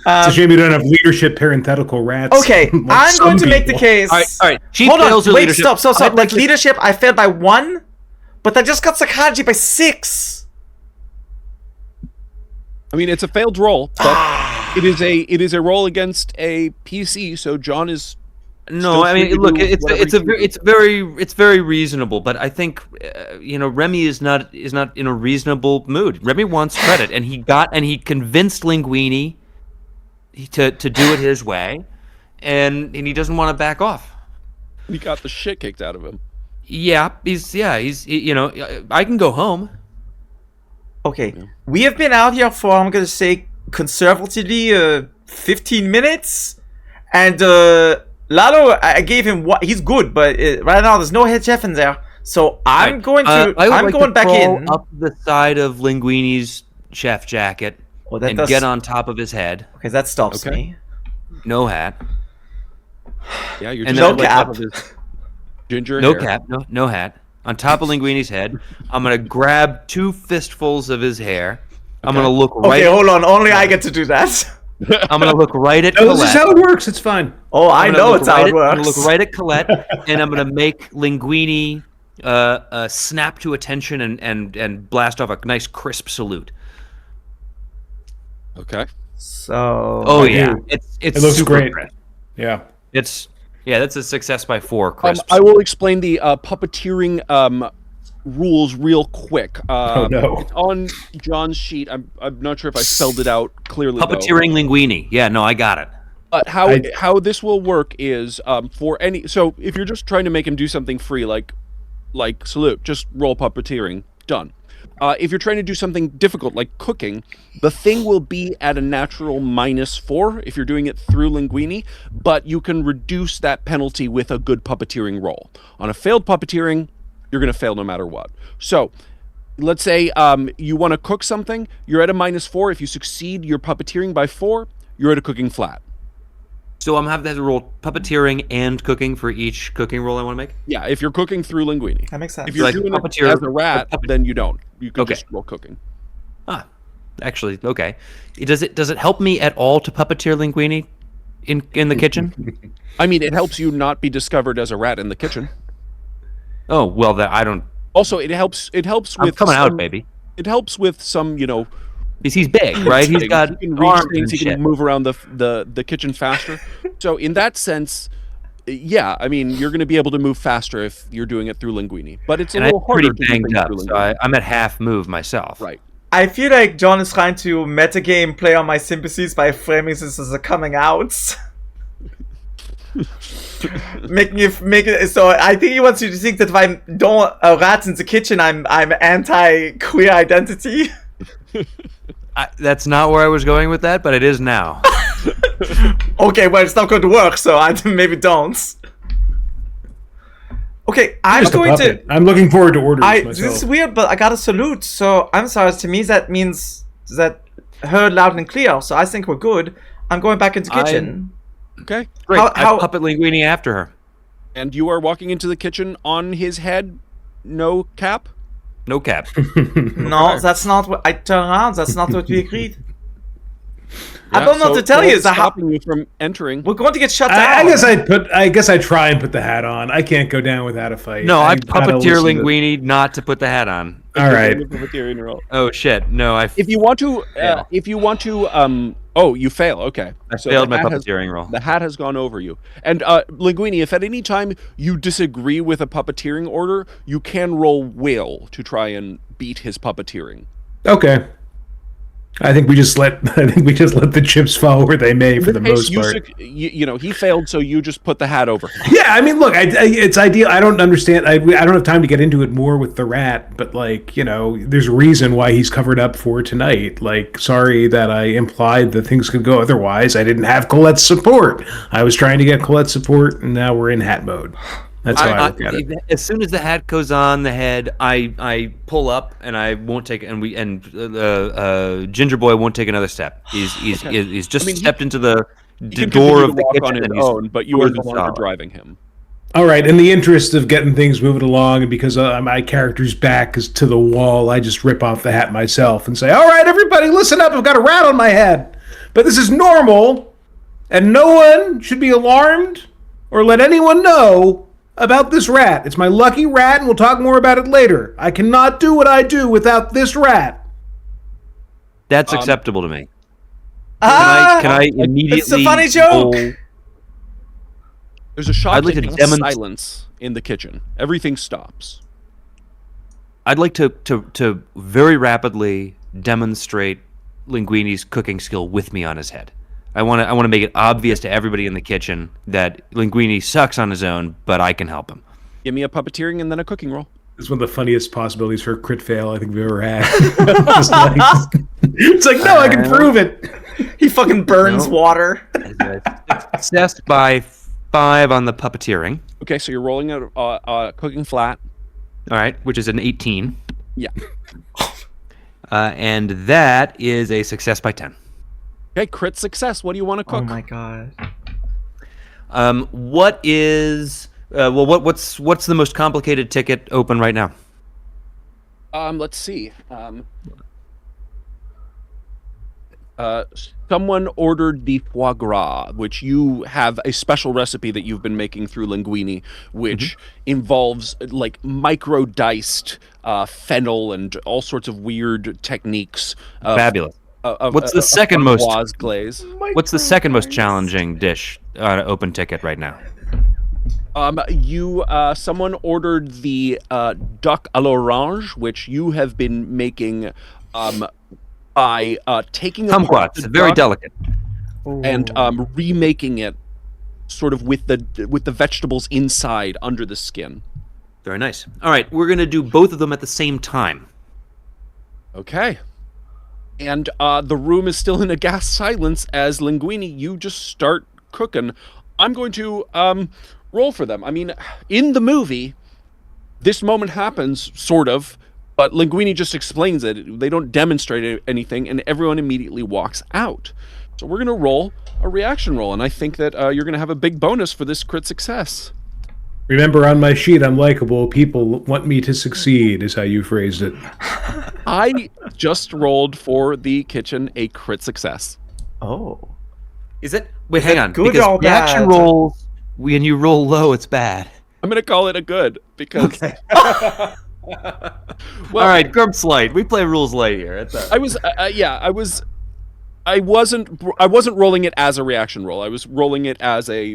a shame you don't have leadership parenthetical rats. Okay, like I'm going to some make the people. case. All right. She Hold fails on, her wait, leadership. stop. Like leadership, I failed by 1, but I just got psychology by 6. I mean, it's a failed roll, but it is a roll against a PC, so John is No, I mean, look, it's very reasonable, but I think Remy is not in a reasonable mood. Remy wants credit, and he convinced Linguini to do it his way, and he doesn't want to back off. He got the shit kicked out of him. Yeah, he's I can go home. Okay, we have been out here for, I'm going to say, conservatively, 15 minutes, and Lalo, I gave him what he's good, but right now there's no head chef in there, so I'm going to. I'm going back in up the side of Linguini's chef jacket and get on top of his head. Okay, that stops me. No hat. Yeah, you're and just no cap. of his ginger No hair. cap. No hat. On top of Linguini's head, I'm gonna grab 2 fistfuls of his hair. I'm gonna look right. Okay, hold on. Only I get to do that. I'm gonna look right at No, Colette. this is how it works. It's fine. Oh, I know it's how it works. I'm gonna look right at Colette, and I'm gonna make Linguini snap to attention and blast off a nice crisp salute. Okay. So. Oh I yeah, do. it's It looks super great. crisp. Yeah. That's a success by 4 crisps. I will explain the puppeteering rules real quick. Oh no. It's on John's sheet. I'm not sure if I spelled it out clearly. Puppeteering Linguini. Yeah, no, I got it. But how this will work is so if you're just trying to make him do something free like salute, just roll puppeteering, done. If you're trying to do something difficult like cooking, the thing will be at a natural -4 if you're doing it through Linguini, but you can reduce that penalty with a good puppeteering roll. On a failed puppeteering, you're going to fail no matter what. So let's say you want to cook something, you're at a -4. If you succeed your puppeteering by 4, you're at a cooking flat. So I'm having to roll puppeteering and cooking for each cooking roll I want to make? Yeah, if you're cooking through Linguini. That makes sense. If you're Like doing it puppeteer- as a rat, then you don't. You can Okay. just roll cooking. Actually, okay. Does it help me at all to puppeteer Linguini in the kitchen? I mean, it helps you not be discovered as a rat in the kitchen. Oh, well, I don't... Also, it helps I'm with coming some, out, baby. It helps with some, Because he's big, right? He's got he can reach arms things, and he shit. can move around the kitchen faster. So in that sense, yeah, I mean, you're going to be able to move faster if you're doing it through Linguini, but it's a And little I'm harder pretty to do banged things up, through so Linguini. I'm at half move myself. Right. I feel like John is trying to metagame play on my sympathies by framing this as a coming out. Making it so I think he wants you to think that if I don't rats in the kitchen, I'm anti-queer identity. That's not where I was going with that, but it is now. Okay, well it's not going to work, so I maybe don't. Okay, I'm Just a going to. puppet. I'm looking forward to orders This myself. is weird, but I got a salute, so I'm sorry. To me, that means that heard loud and clear. So I think we're good. I'm going back into the kitchen. Okay. Great. How- I puppet Linguini after her. And you are walking into the kitchen on his head, no cap? No cap. No, that's not what I turn around. That's not what we agreed. I Yeah, don't know what so to tell you. what's Is that stopping you from entering? we're going to get shut down. I guess I'd try and put the hat on. I can't go down without a fight. No, I gotta puppeteer listen to- Linguini not to put the hat on. All right. Oh shit! No, If you want to, oh, you fail. Okay. I So failed the my hat has- puppeteering roll. The hat has gone over you. And Linguini, if at any time you disagree with a puppeteering order, you can roll will to try and beat his puppeteering. Okay. I think we just let the chips fall where they may for the most part. You know, he failed, so you just put the hat over him. Yeah, I mean, look, it's ideal. I don't understand. I don't have time to get into it more with the rat, but like, you know, there's a reason why he's covered up for tonight. Like, sorry that I implied that things could go otherwise. I didn't have Colette's support. I was trying to get Colette's support, and now we're in hat mode. That's how I look at it. As soon as the hat goes on the head, I pull up and I won't take Ginger Boy won't take another step. He's just stepped into the He can door continue of to the walk kitchen on his and he's own, but you are no solid. longer driving him. All right, in the interest of getting things moving along, and because my character's back is to the wall, I just rip off the hat myself and say, all right, everybody, listen up. I've got a rat on my head. But this is normal, and no one should be alarmed or let anyone know about this rat. It's my lucky rat, and we'll talk more about it later. I cannot do what I do without this rat. That's acceptable to me. Ah, Can I immediately? it's a funny joke. roll- There's a shot I'd like to taking silence in the kitchen. Everything stops. I'd like to very rapidly demonstrate Linguini's cooking skill with me on his head. I want to make it obvious to everybody in the kitchen that Linguini sucks on his own, but I can help him. Give me a puppeteering and then a cooking roll. It's one of the funniest possibilities for a crit fail I think we've ever had. It's like, no, I can prove it. he fucking burns water. Successed by 5 on the puppeteering. Okay, so you're rolling a cooking flat. All right, which is an 18, Yeah. and that is a success by 10. Okay, crit success. What do you want to cook? Oh my god. What is what's the most complicated ticket open right now? Let's see. Someone ordered the foie gras, which you have a special recipe that you've been making through Linguini, which involves like micro diced fennel and all sorts of weird techniques. Fabulous. What's the second most glaze? What's the second most challenging dish on an open ticket right now? Someone ordered the duck à l'orange, which you have been making by taking apart Kumquats, the very duck delicate. and remaking it sort of with the vegetables inside under the skin. Very nice. All right, we're gonna do both of them at the same time. Okay. And the room is still in a gas silence as Linguini, you just start cooking. I'm going to roll for them. I mean, in the movie, this moment happens, sort of, but Linguini just explains it. They don't demonstrate anything, and everyone immediately walks out. So we're going to roll a reaction roll, and I think that you're going to have a big bonus for this crit success. Remember, on my sheet, I'm likable. People want me to succeed, is how you phrased it. I just rolled for the kitchen a crit success. Oh. Is it? Wait, hang on. good Because or reaction bad? rolls, when you roll low, it's bad. I'm going to call it a good because... All right, Grumps light. We play rules light here. It's I was I wasn't rolling it as a reaction roll. I was rolling it as a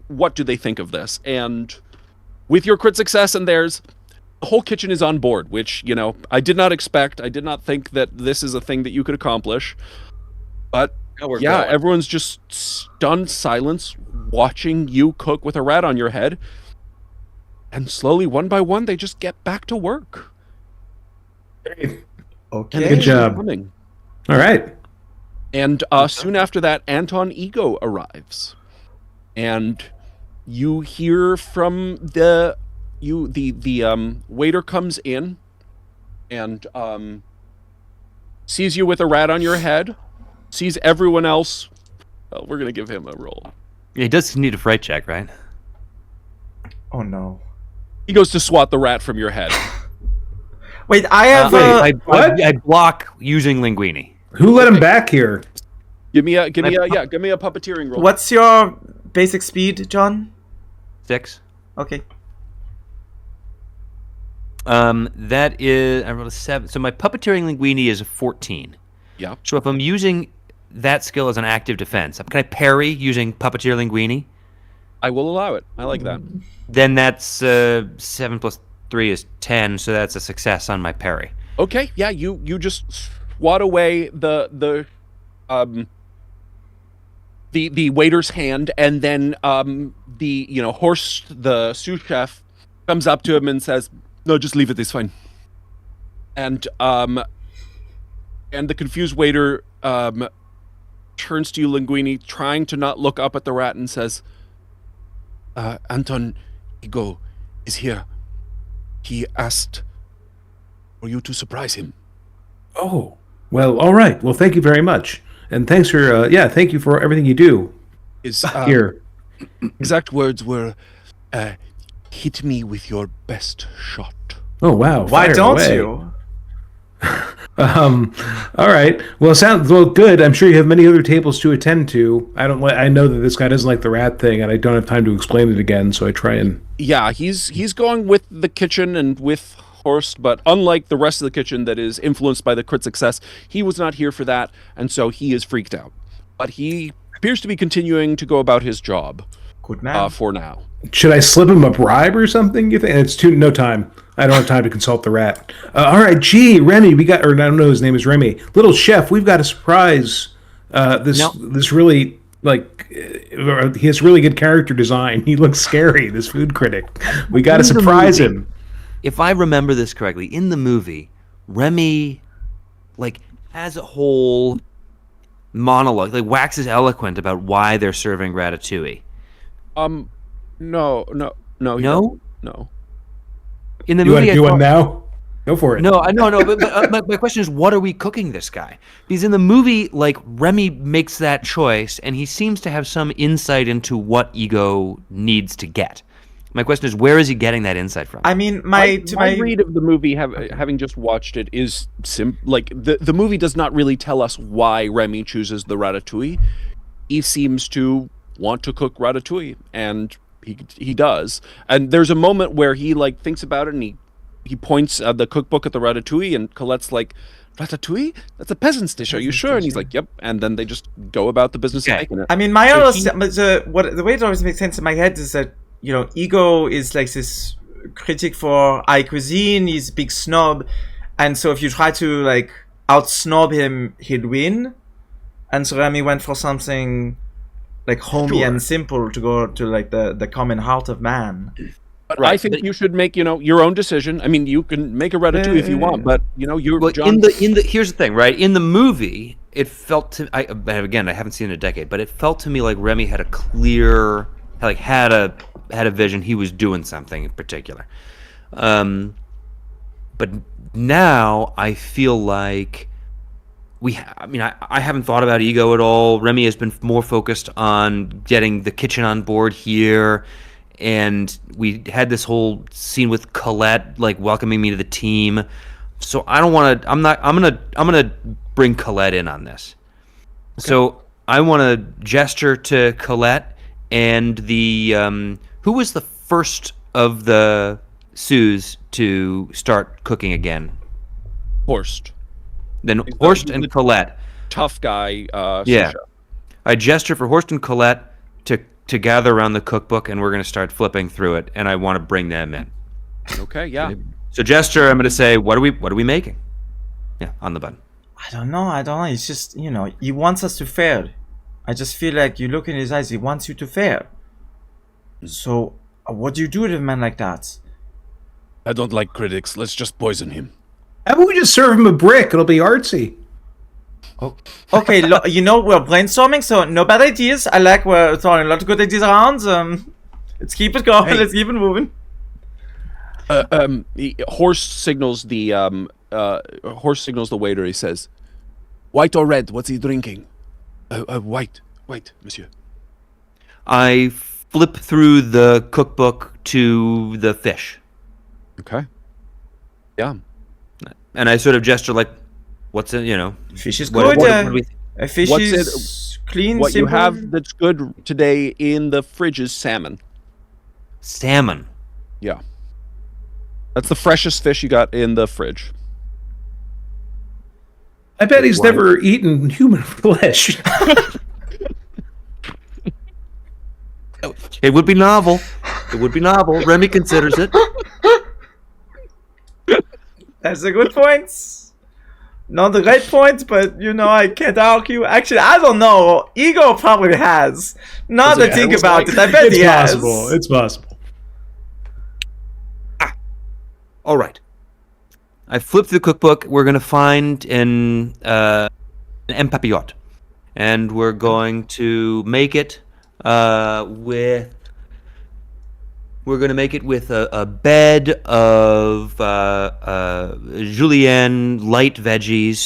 what do they think of this? And with your crit success and theirs, the whole kitchen is on board, which, I did not expect. I did not think that this is a thing that you could accomplish. But yeah, everyone's just stunned silence watching you cook with a rat on your head. And slowly, one by one, they just get back to work. Okay. And Good job. coming. All right. And soon after that, Anton Ego arrives. And you hear from the waiter comes in and sees you with a rat on your head, sees everyone else. Well, we're going to give him a roll. Yeah, he does need a fright check, right? Oh no. He goes to swat the rat from your head. Wait, I have what? I block using linguini. Who let him back here? Give me a puppeteering roll. What's your basic speed, John? 6. Okay. That is, I rolled a 7. So my puppeteering linguini is a 14. Yeah. So if I'm using that skill as an active defense, can I parry using puppeteer linguini? I will allow it. I like that. Then that's 7 plus 3 is 10, so that's a success on my parry. Okay, yeah, you just swat away the waiter's hand, and then Horst, the sous chef, comes up to him and says, "No, just leave it. It's fine." And the confused waiter turns to you, Linguini, trying to not look up at the rat, and says, "Anton Ego is here. He asked for you to surprise him." Oh, well, all right. Well, thank you very much. And thanks for, thank you for everything you do. His Here. exact words were, "Hit me with your best shot." Oh, wow. Why Fire don't away. you? All right. Well, sounds good. I'm sure you have many other tables to attend to. I know that this guy doesn't like the rat thing, and I don't have time to explain it again, so I try and... Yeah, he's going with the kitchen and with Horst, but unlike the rest of the kitchen that is influenced by the crit success, he was not here for that, and so he is freaked out. But he appears to be continuing to go about his job. Good man. For now. Should I slip him a bribe or something, you think? It's no time. I don't have time to consult the rat. All right, Remy, I don't know, his name is Remy. Little chef, we've got a surprise. This really, he has really good character design. He looks scary, this food critic. We got to surprise him. If I remember this correctly, in the movie, Remy, has a whole monologue, waxes eloquent about why they're serving ratatouille. No. No. In the You want movie, to do one now? Go for it. No. But my question is, what are we cooking this guy? Because in the movie, Remy makes that choice, and he seems to have some insight into what Ego needs to get. My question is, where is he getting that insight from? I mean, my read of the movie, having just watched it, is the movie does not really tell us why Remy chooses the ratatouille. He seems to want to cook ratatouille, and he does. And there's a moment where he thinks about it, and he points at the cookbook at the ratatouille, and Colette's like, "Ratatouille? That's a peasant's dish. Are you sure?" And he's like, "Yep." And then they just go about the business of making it. I mean, the way it always makes sense in my head is that Ego is this critic for high cuisine. He's a big snob, and so if you try to out snob him, he'd win. And so Remy went for something homey and simple to go to the common heart of man. But right. I think you should make your own decision. I mean, you can make a ratatouille if you want, but you're John. Here's the thing, right? In the movie, it felt to I haven't seen it in a decade, but it felt to me like Remy had a clear had a vision. He was doing something in particular. But now I feel like I haven't thought about Ego at all. Remy has been more focused on getting the kitchen on board here, and we had this whole scene with Colette welcoming me to the team. So I don't want to. I'm gonna bring Colette in on this. Okay. So I want to gesture to Colette and the who was the first of the sous to start cooking again? Horst. Then Horst and Colette. tough guy. Yeah. sous chef. I gesture for Horst and Colette to gather around the cookbook, and we're going to start flipping through it, and I want to bring them in. Okay, yeah. So gesture, I'm going to say, what are we making? Yeah, on the button. I don't know. It's just, he wants us to fail. I just feel like you look in his eyes, he wants you to fail. So, what do you do with a man like that? I don't like critics. Let's just poison him. How about we just serve him a brick? It'll be artsy. Okay, we're brainstorming, so no bad ideas. I like we're throwing a lot of good ideas around. Let's keep it going. Hey. Let's keep it moving. Horst signals the waiter. He says, "White or red? What's he drinking?" White, monsieur." I flip through the cookbook to the fish. Okay. Yeah. And I sort of gesture like, what's it, Fish is what good. do we A fish What's is clean, What simple. you have that's good today in the fridge is salmon. salmon. Yeah. That's the freshest fish you got in the fridge. I bet he's never eaten human flesh. It would be novel. Remy considers it. That's a good point. Not the right point, but I can't argue. Actually, I don't know. Igor probably has. Now that I think about it, I bet It's he possible. has. It's possible. All right. I flip through the cookbook. We're going to find an empapillote. And we're going to make it with... We're going to make it with a bed of julienne light veggies,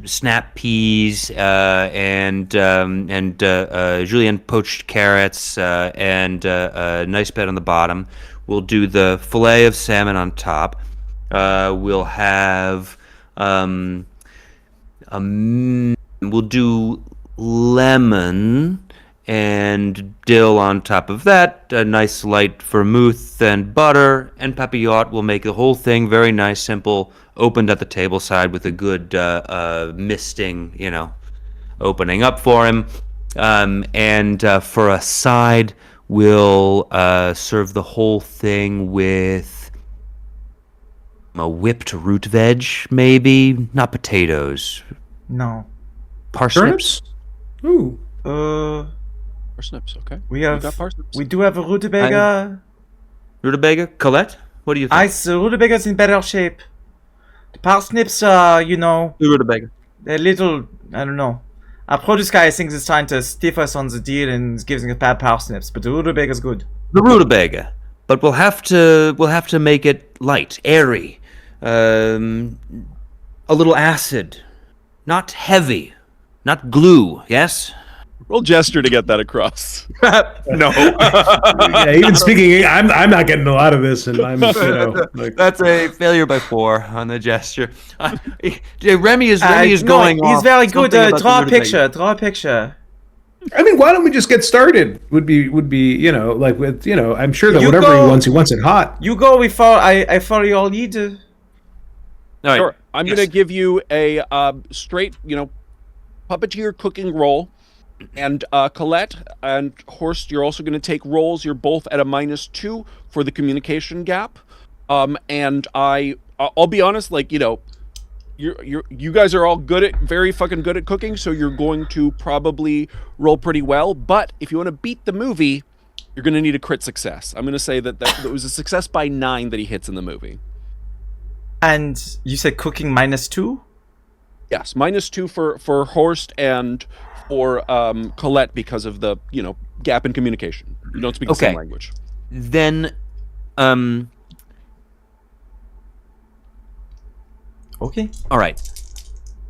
snap peas, and julienne poached carrots, and a nice bed on the bottom. We'll do the fillet of salmon on top. We'll have we'll do lemon and dill on top of that, a nice light vermouth and butter, and papillote will make the whole thing very nice, simple, opened at the table side with a good misting, opening up for him. And for a side, we'll serve the whole thing with a whipped root veg, maybe, not potatoes. No. Parsnips? Ooh. Parsnips, okay. We got have. parsnips. We do have a rutabaga. Rutabaga? Colette? What do you think? Ice rutabagas in better shape. The parsnips are, Rutabaga. they're little. I don't know. Our produce guy thinks he's trying to stiff us on the deal and is giving us bad parsnips, but the rutabaga is good. The rutabaga, but we'll have to make it light, airy, a little acid, not heavy, not glue. Yes. Roll gesture to get that across. No. Yeah, even speaking, I'm not getting a lot of this, and I'm That's a failure by 4 on the gesture. Remy is No, going. he's off very good. something about Draw the a rutabaga. picture. Draw a picture. I mean, why don't we just get started? Would be like with I'm sure that You whatever go- he wants it hot. You go before I follow your lead. All right. Sure. I'm going to give you a straight, puppeteer cooking roll. And Colette and Horst, you're also going to take rolls. You're both at a -2 for the communication gap. And I'll be honest, you guys are all very fucking good at cooking, so you're going to probably roll pretty well. But if you want to beat the movie, you're going to need a crit success. I'm going to say that it was a success by 9 that he hits in the movie. And you said cooking -2? Yes, -2 for Horst and for Colette because of the gap in communication. You don't speak the same language. Then, Okay. all right.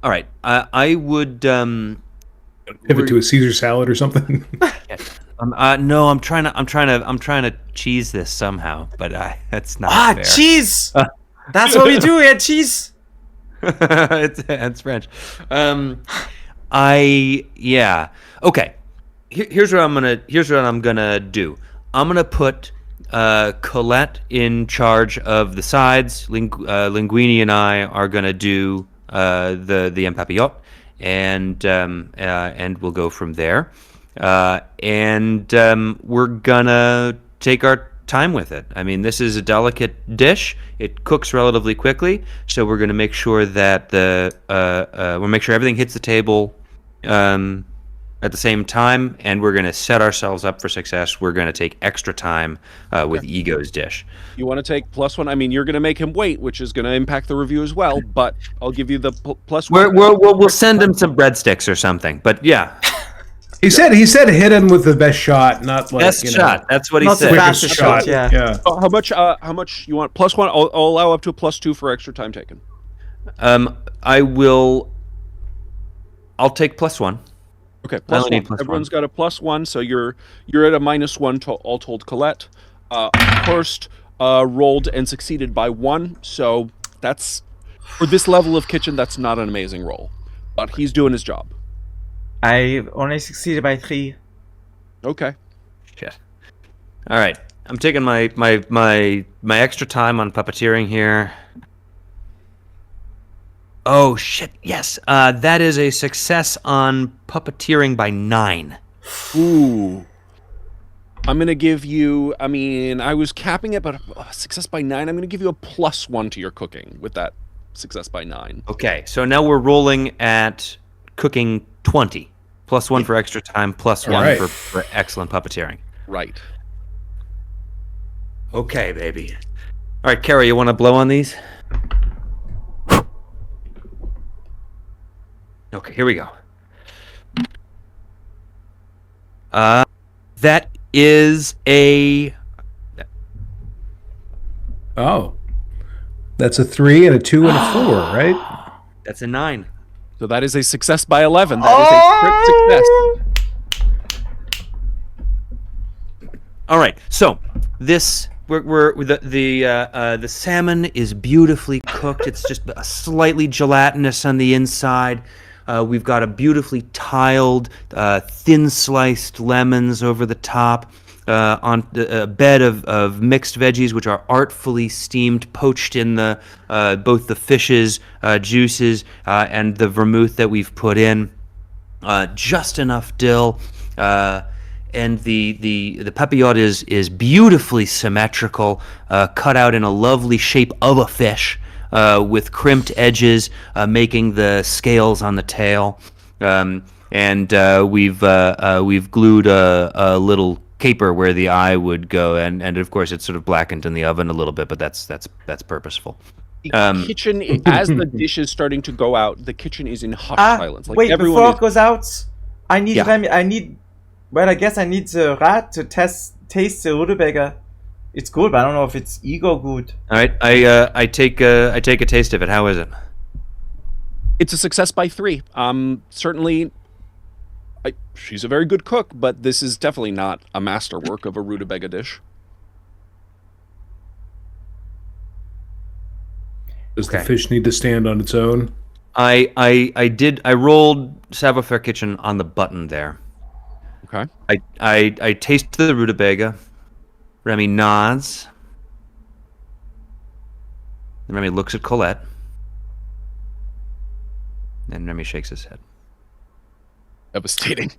I would Pivot to a Caesar salad or something. no, I'm trying to cheese this somehow, but that's not fair. Cheese! That's what we do. We had cheese. it's French. Okay. Here's what I'm gonna do. I'm gonna put Colette in charge of the sides. Linguini and I are gonna do the empapillote, and we'll go from there. We're gonna take our time with it. I mean, this is a delicate dish. It cooks relatively quickly, so we're gonna make sure that we'll make sure everything hits the table at the same time, and we're gonna set ourselves up for success. We're gonna take extra time with Ego's dish. You want to take +1? I mean, you're going to make him wait, which is going to impact the review as well. But I'll give you the +1. We'll send him some breadsticks or something. But yeah, He said hit him with the best shot, not like best shot. That's what he Not the said. fastest shot. Yeah. How much you want? +1. I'll allow up to a +2 for extra time taken. I'll take +1. Okay, I only +1. need +1. Everyone's got a +1, so you're at a -1 to all told. Colette, first rolled and succeeded by 1, so that's for this level of kitchen. That's not an amazing roll, but he's doing his job. I only succeeded by 3. Okay. Shit. All right, I'm taking my extra time on puppeteering here. Oh shit! Yes, that is a success on puppeteering by 9. Ooh. I'm gonna give you. I mean, I was capping it, but success by 9. I'm gonna give you a +1 to your cooking with that success by 9. Okay, so now we're rolling at cooking 20. +1 for extra time, +1 right. for excellent puppeteering. Right. Okay, baby. All right, Kara, you want to blow on these? Okay, here we go. That is a... Oh, that's a 3 and a 2 and a 4, right? That's a 9. So that is a success by 11. That is a crit success. All right, so this the salmon is beautifully cooked. It's just slightly gelatinous on the inside. We've got a beautifully tiled, thin sliced lemons over the top. On a bed of mixed veggies, which are artfully steamed, poached in the both the fish's juices and the vermouth that we've put in. Just enough dill, and the papillote is beautifully symmetrical, cut out in a lovely shape of a fish, with crimped edges, making the scales on the tail, and we've glued a little caper where the eye would go, and of course it's sort of blackened in the oven a little bit, but that's purposeful. The kitchen, as the dish is starting to go out, the kitchen is in hushed silence. Like wait, everyone before is... it goes out, I need I guess I need the rat to taste the rutabaga. It's good, but I don't know if it's ego good. All right, I take a taste of it. How is it? It's a success by 3. Certainly, she's a very good cook, but this is definitely not a masterwork of a rutabaga dish. Does the fish need to stand on its own? I rolled Savoir-Faire Kitchen on the button there. Okay. I taste the rutabaga. Remy nods. And Remy looks at Colette. And Remy shakes his head. Devastating.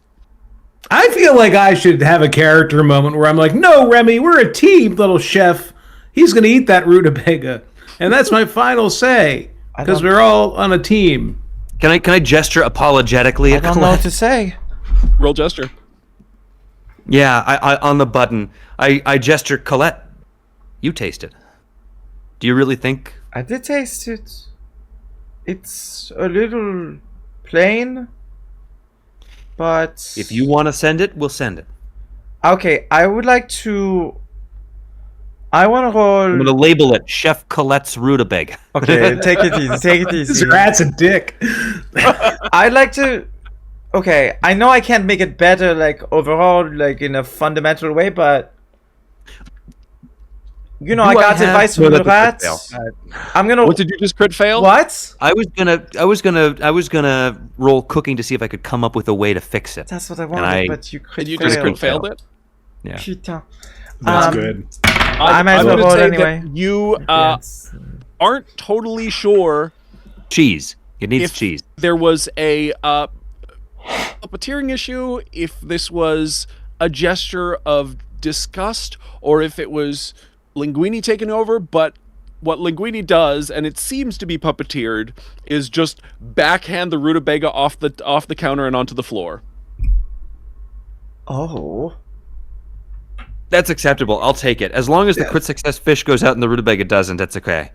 I feel like I should have a character moment where I'm like, no, Remy, we're a team, little chef. He's going to eat that rutabaga. And that's my final say. Because we're all on a team. Can I gesture apologetically at I don't know what to say. Roll gesture. Yeah, I on the button. I gesture, Colette, you taste it. Do you really think? I did taste it. It's a little plain, but... If you want to send it, we'll send it. Okay, I would like to... I want to roll... I'm going to label it Chef Colette's Rutabaga. Okay, take it easy, take it easy. This rat's a dick. I'd like to... Okay, I know I can't make it better, like, overall, like, in a fundamental way, but... You know, I got advice from the rat. I'm gonna... What did you just crit fail? What? I was gonna roll cooking to see if I could come up with a way to fix it. That's what I wanted, but you crit Did you just crit failed it? Yeah. Putain. That's good. I might as well would roll it say anyway. that you Yes. aren't totally sure. Cheese. It needs cheese. There was a puppeteering issue, if this was a gesture of disgust, or if it was Linguini taking over, but what Linguini does, and it seems to be puppeteered, is just backhand the rutabaga off the counter and onto the floor. Oh. That's acceptable. I'll take it. As long as the crit success fish goes out and the rutabaga doesn't, that's okay.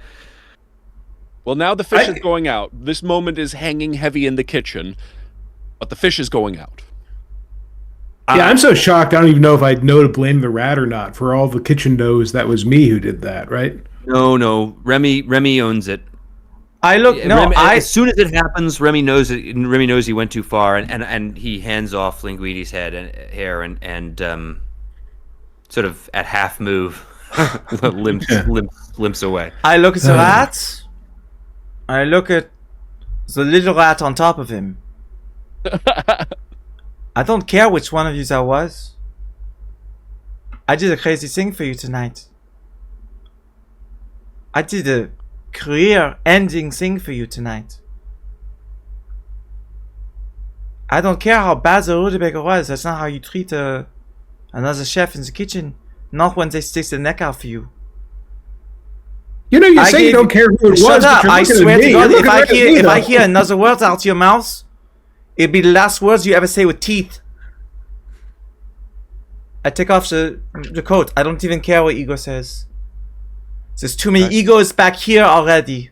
Well, now the fish is going out. This moment is hanging heavy in the kitchen, but the fish is going out. Yeah, I'm so shocked. I don't even know if I'd know to blame the rat or not. For all the kitchen knows, that was me who did that, right? No. Remy owns it. As soon as it happens, Remy knows it. Remy knows he went too far, and he hands off Linguini's hair and sort of at half move limps away. I look at the rat. I look at the little rat on top of him. I don't care which one of you that was. I did a crazy thing for you tonight. I did a career-ending thing for you tonight. I don't care how bad the rutabaga was. That's not how you treat another chef in the kitchen. Not when they stick their neck out for you. You know, you say you don't care who it was. Shut up! But I swear to God, if I hear though. another word out your mouth, it'll be the last words you ever say with teeth. I take off the coat. I don't even care what Ego says. There's too many egos back here already.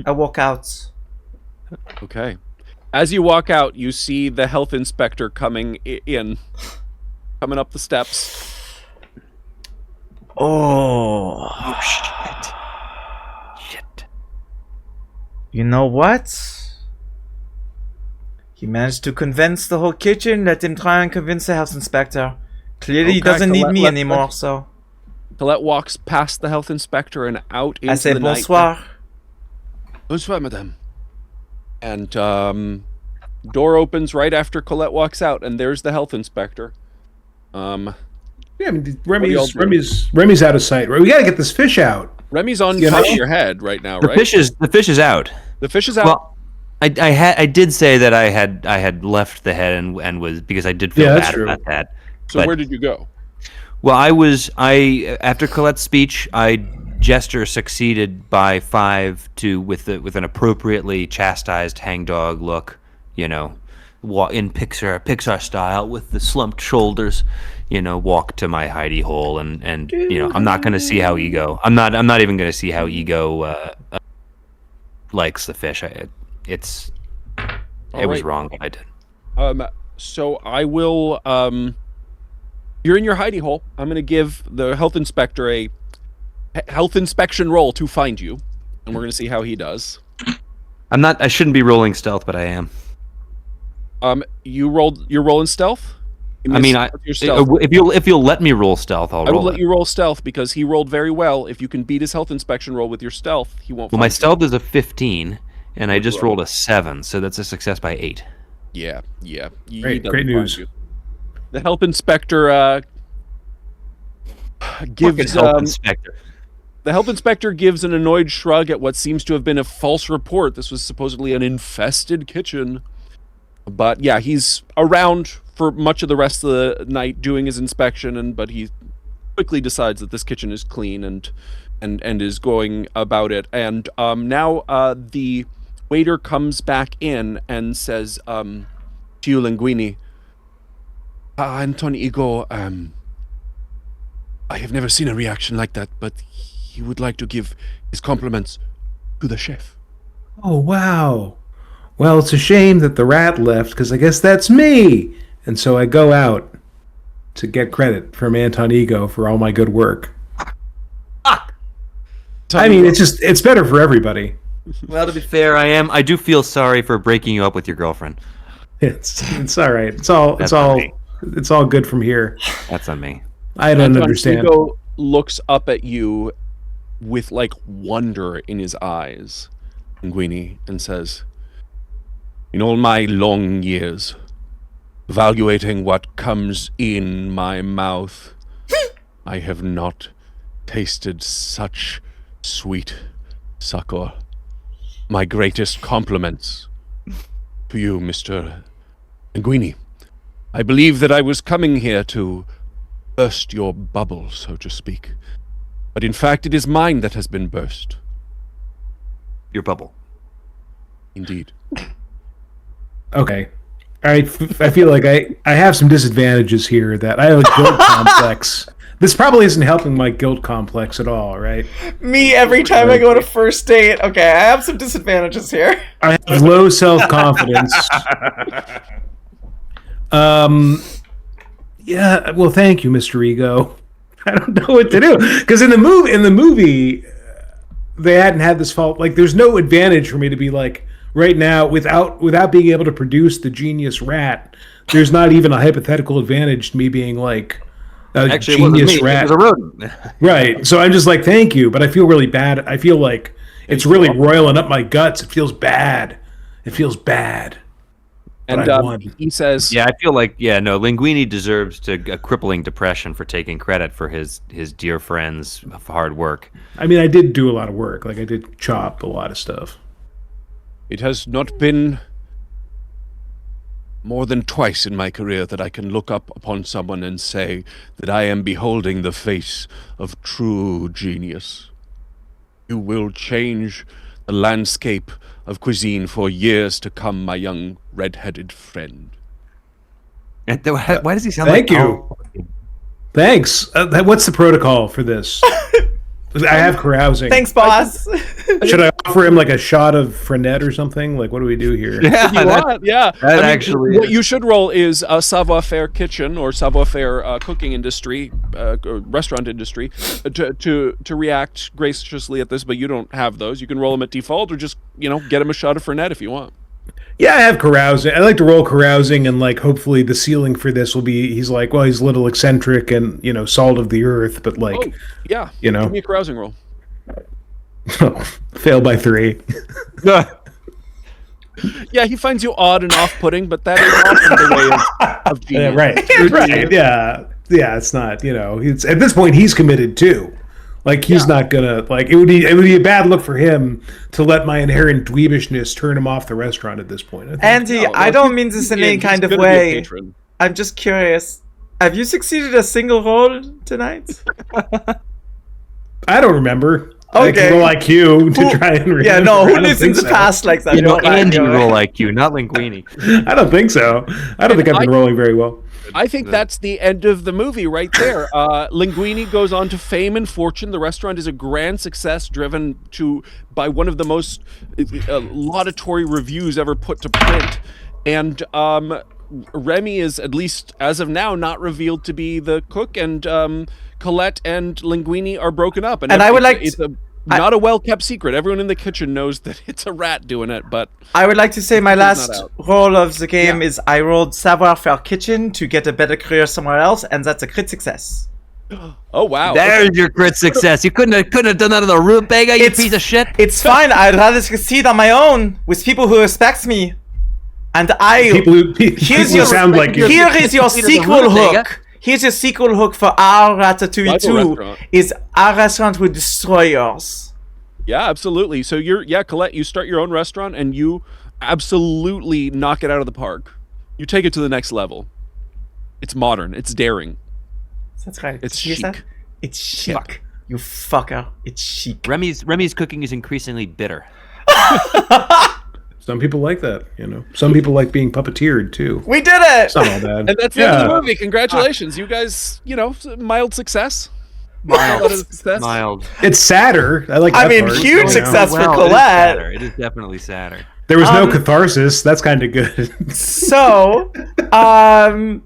I walk out. Okay. As you walk out, you see the health inspector coming up the steps. Oh shit. You know what? He managed to convince the whole kitchen. Let him try and convince the health inspector. Clearly he doesn't need me anymore, so... Colette walks past the health inspector and out into I say the night. bonsoir. Bonsoir, madame. And door opens right after Colette walks out, and there's the health inspector. Yeah, I mean, Remy's out of sight. Right? We got to get this fish out. Remy's on top of your head right now, right? The fish is out. The fish is out. Well, I did say that I had left the head and was because I did feel bad about that. So where did you go? Well, after Colette's speech, I gesture succeeded by 5 with an appropriately chastised hangdog look, you know, in Pixar style with the slumped shoulders, you know, walk to my hidey hole and you know, I'm not going to see how Ego. I'm not even going to see how Ego likes the fish. It was wrong what I did. So I will you're in your hidey hole. I'm going to give the health inspector a health inspection roll to find you, and we're going to see how he does. I shouldn't be rolling stealth, but I am. You're rolling stealth? I mean, if you'll let me roll stealth, I will let you roll stealth because he rolled very well. If you can beat his health inspection roll with your stealth, he won't. Well, my stealth is a 15, and I just rolled a 7, so that's a success by 8. Yeah. Great news. The health inspector gives the health inspector gives an annoyed shrug at what seems to have been a false report. This was supposedly an infested kitchen. But yeah, he's around for much of the rest of the night doing his inspection, but he quickly decides that this kitchen is clean and is going about it. And now the waiter comes back in and says to you, Linguini, Anton Ego, I have never seen a reaction like that, but he would like to give his compliments to the chef. Oh, wow. Well, it's a shame that the rat left, because I guess that's me. And so I go out to get credit from Anton Ego for all my good work. I mean, it's better for everybody. Well, to be fair, I do feel sorry for breaking you up with your girlfriend. It's all right. It's all good from here. That's on me. I don't understand. Ego looks up at you with like wonder in his eyes, Linguini, and says, "In all my long years, evaluating what comes in my mouth, I have not tasted such sweet succor. my greatest compliments to you, Mr. Linguini. I believe that I was coming here to burst your bubble, so to speak. But in fact, it is mine that has been burst. Your bubble. Indeed. Okay. I feel like I have some disadvantages here that I have a guilt complex. This probably isn't helping my guilt complex at all, right? Me every time I go on a first date. Okay, I have some disadvantages here. I have low self-confidence. Yeah, well, thank you, Mr. Ego. I don't know what to do. Because in the movie, they hadn't had this fault. Like, there's no advantage for me to be like, right now, without being able to produce the genius rat, there's not even a hypothetical advantage to me being like a Actually, genius it wasn't me. rat. It was a rodent. Right. So I'm just like, thank you, but I feel really bad. I feel like it's really roiling up my guts. It feels bad. It feels bad. But I won. He says, Yeah, I feel like Linguini deserves a crippling depression for taking credit for his dear friend's hard work. I mean, I did do a lot of work. Like, I did chop a lot of stuff. "It has not been more than twice in my career that I can look up upon someone and say that I am beholding the face of true genius. You will change the landscape of cuisine for years to come, my young red-headed friend." And why does he sound Thank like... you. Thanks. What's the protocol for this? I have carousing. Thanks, boss. Should I offer him like a shot of Fernet or something? Like, what do we do here? Yeah, If you want, yeah. that actually what is. you should roll is a savoir-faire kitchen or savoir-faire cooking industry, or restaurant industry, to react graciously at this. But you don't have those. You can roll them at default, or just get him a shot of Fernet if you want. Yeah, I have carousing. I like to roll carousing, and like hopefully the ceiling for this will be he's like, well, he's a little eccentric and salt of the earth, but like, Oh, yeah. you know. Give me a carousing roll. Fail by 3. Yeah, he finds you odd and off-putting, but that is often the way of genius. Right. Yeah. It's not. It's at this point he's committed too. Like he's not gonna like it would be a bad look for him to let my inherent dweebishness turn him off the restaurant at this point. I think. Andy, I don't mean this in any kind of way. I'm just curious. Have you succeeded a single roll tonight? I don't remember. Okay. I can roll IQ to try and remember. Yeah, no, who I don't lives in think the so. past like that? Andy roll IQ, not Linguini. I don't think so. I don't think I've been rolling very well. I think that's the end of the movie right there. Linguini goes on to fame and fortune. The restaurant is a grand success, driven by one of the most laudatory reviews ever put to print. And Remy is, at least as of now, not revealed to be the cook, and Colette and Linguini are broken up. And I would like it's not a well-kept secret. Everyone in the kitchen knows that it's a rat doing it, but I would like to say my last not out. roll of the game is I rolled savoir-faire kitchen to get a better career somewhere else, and that's a crit success. oh wow. There's your crit success. You couldn't have done that on the rutabaga, you piece of shit. It's fine. I'd rather succeed on my own with people who respect me. And People sound like you. Here is your sequel rutabaga. hook. Here's your sequel hook for our Ratatouille Rival 2 restaurant. is our restaurant will destroy yours. Yeah, absolutely. So Colette, you start your own restaurant and you absolutely knock it out of the park. You take it to the next level. It's modern. It's daring. That's right. It's Hear chic. that? It's chic. You fucker. It's chic. Remy's cooking is increasingly bitter. Some people like that, Some people like being puppeteered too. We did it! It's not all bad. And that's the end of the movie. Congratulations. You guys, mild success. Mild. It's sadder. I like. I that mean, part, huge success for It is Colette. sadder. It is definitely sadder. There was no catharsis. That's kind of good. So, I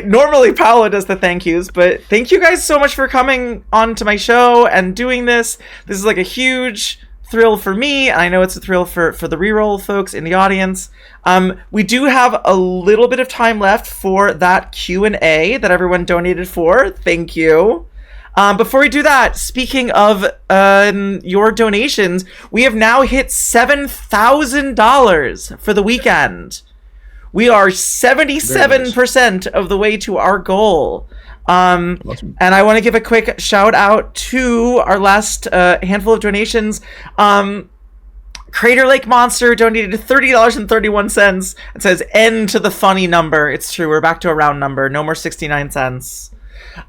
normally Paulo does the thank yous, but thank you guys so much for coming on to my show and doing this. This is like a huge thrill for me. I know it's a thrill for the Reroll folks in the audience. We do have a little bit of time left for that Q&A that everyone donated for. Thank you. Before we do that, speaking of your donations, we have now hit $7,000 for the weekend. We are 77% of the way to our goal. Awesome. And I want to give a quick shout out to our last handful of donations. Crater Lake Monster donated $30.31 and says, end to the funny number. It's true. We're back to a round number. No more 69 cents.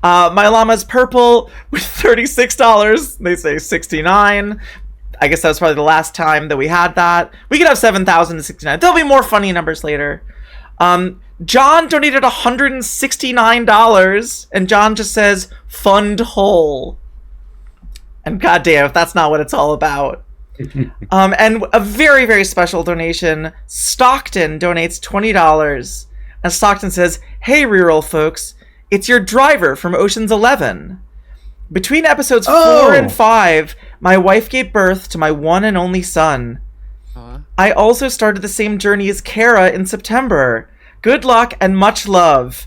My Llama's Purple with $36. They say 69. I guess that was probably the last time that we had that. We could have 7,069. There'll be more funny numbers later. John donated $169, and John just says, fund hole. And goddamn, if that's not what it's all about. And a very, very special donation. Stockton donates $20. And Stockton says, hey, Reroll folks, it's your driver from Ocean's 11. Between episodes 4 and 5, my wife gave birth to my one and only son. I also started the same journey as Kara in September. Good luck and much love.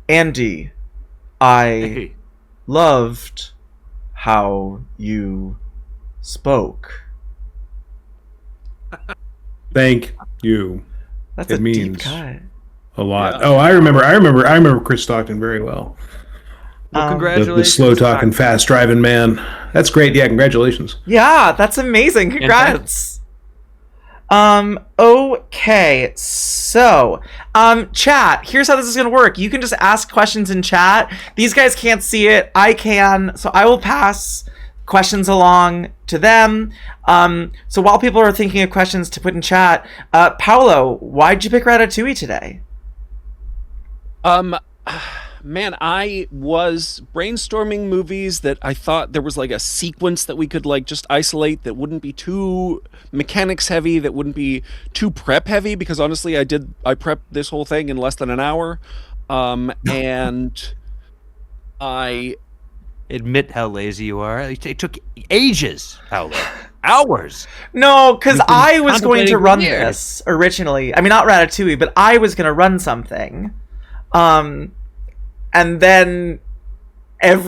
Andy, I loved how you spoke. Thank you. That's It a deep means cut. a lot. Oh, I remember Chris Stockton very well. Well, The congratulations. slow talking, fast driving man. That's great. Yeah, congratulations. Yeah, that's amazing. Congrats. Okay, so, chat, here's how this is gonna work. You can just ask questions in chat. These guys can't see it. I can, so I will pass questions along to them. So while people are thinking of questions to put in chat, Paulo, why'd you pick Ratatouille today? Man, I was brainstorming movies that I thought there was like a sequence that we could like just isolate that wouldn't be too mechanics heavy, that wouldn't be too prep heavy, because honestly I prepped this whole thing in less than an hour. And I Admit how lazy you are. It took ages, Paulo. Hours. No, because I was going to contemplating run years. this originally. I mean, not Ratatouille, but I was going to run something. And then,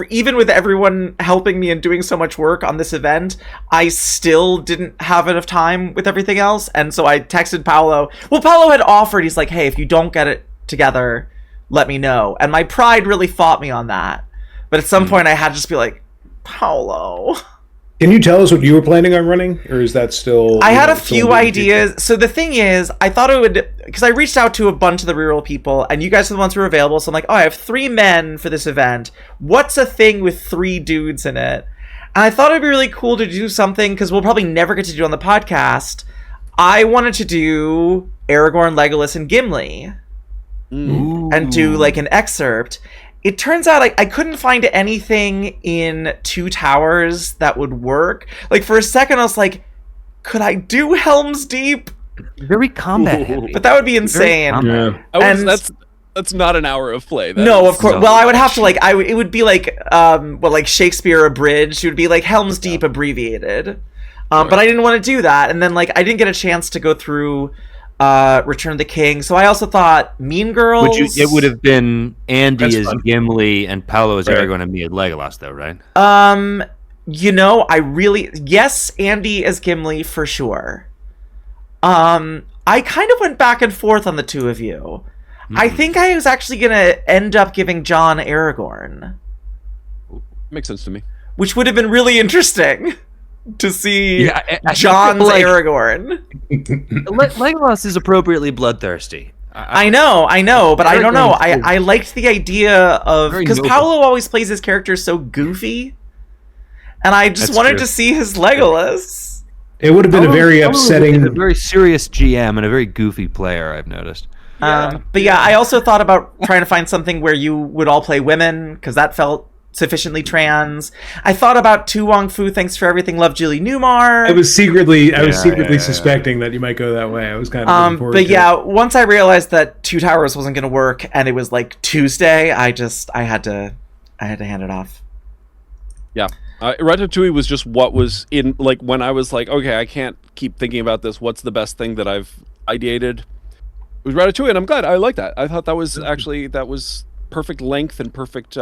even with everyone helping me and doing so much work on this event, I still didn't have enough time with everything else. And so I texted Paulo. Well, Paulo had offered, he's like, hey, if you don't get it together, let me know. And my pride really fought me on that. But at some point I had to just be like, Paulo. Can you tell us what you were planning on running, or is that still? I had a few ideas. So the thing is, I thought it would, because I reached out to a bunch of the Reroll people, and you guys are the ones who were available. So I'm like, oh, I have 3 men for this event. What's a thing with 3 dudes in it? And I thought it'd be really cool to do something, because we'll probably never get to do on the podcast. I wanted to do Aragorn, Legolas, and Gimli, and do like an excerpt. It turns out I couldn't find anything in Two Towers that would work. Like, for a second, I was like, could I do Helm's Deep? Very combat heavy. But that would be insane. Yeah. that's not an hour of play. No, of course. Well, I would have to, like, it would be like, like Shakespeare abridged. It would be like Helm's Deep abbreviated. But I didn't want to do that. And then, like, I didn't get a chance to go through Return of the King. So I also thought Mean Girls. It would have been Andy That's as fun. Gimli and Paulo as Right. Aragorn and me as Legolas, though, right? Yes, Andy as Gimli for sure. I kind of went back and forth on the two of you. I think I was actually gonna end up giving John Aragorn, Makes sense to me. which would have been really interesting to see I John's feel like Aragorn. Legolas is appropriately bloodthirsty. I know, but I don't know. Aragorn is I liked the idea of, Very because noble. Paulo always plays his character so goofy, and I just That's wanted true. to see his Legolas. It would have been a very Paulo is upsetting. a very serious GM and a very goofy player, I've noticed. But yeah, I also thought about trying to find something where you would all play women, because that felt sufficiently trans. I thought about Tu Wong Fu, Thanks for Everything, Love Julie Newmar. I was secretly Yeah. suspecting that you might go that way. I was kind of looking forward But to yeah, it. once I realized that Two Towers wasn't going to work, and it was like Tuesday, I had to hand it off. Yeah. Ratatouille was just what was in, like, when I was like, okay, I can't keep thinking about this. What's the best thing that I've ideated? It was Ratatouille, and I'm glad. I like that. I thought that was actually, that was perfect length and perfect,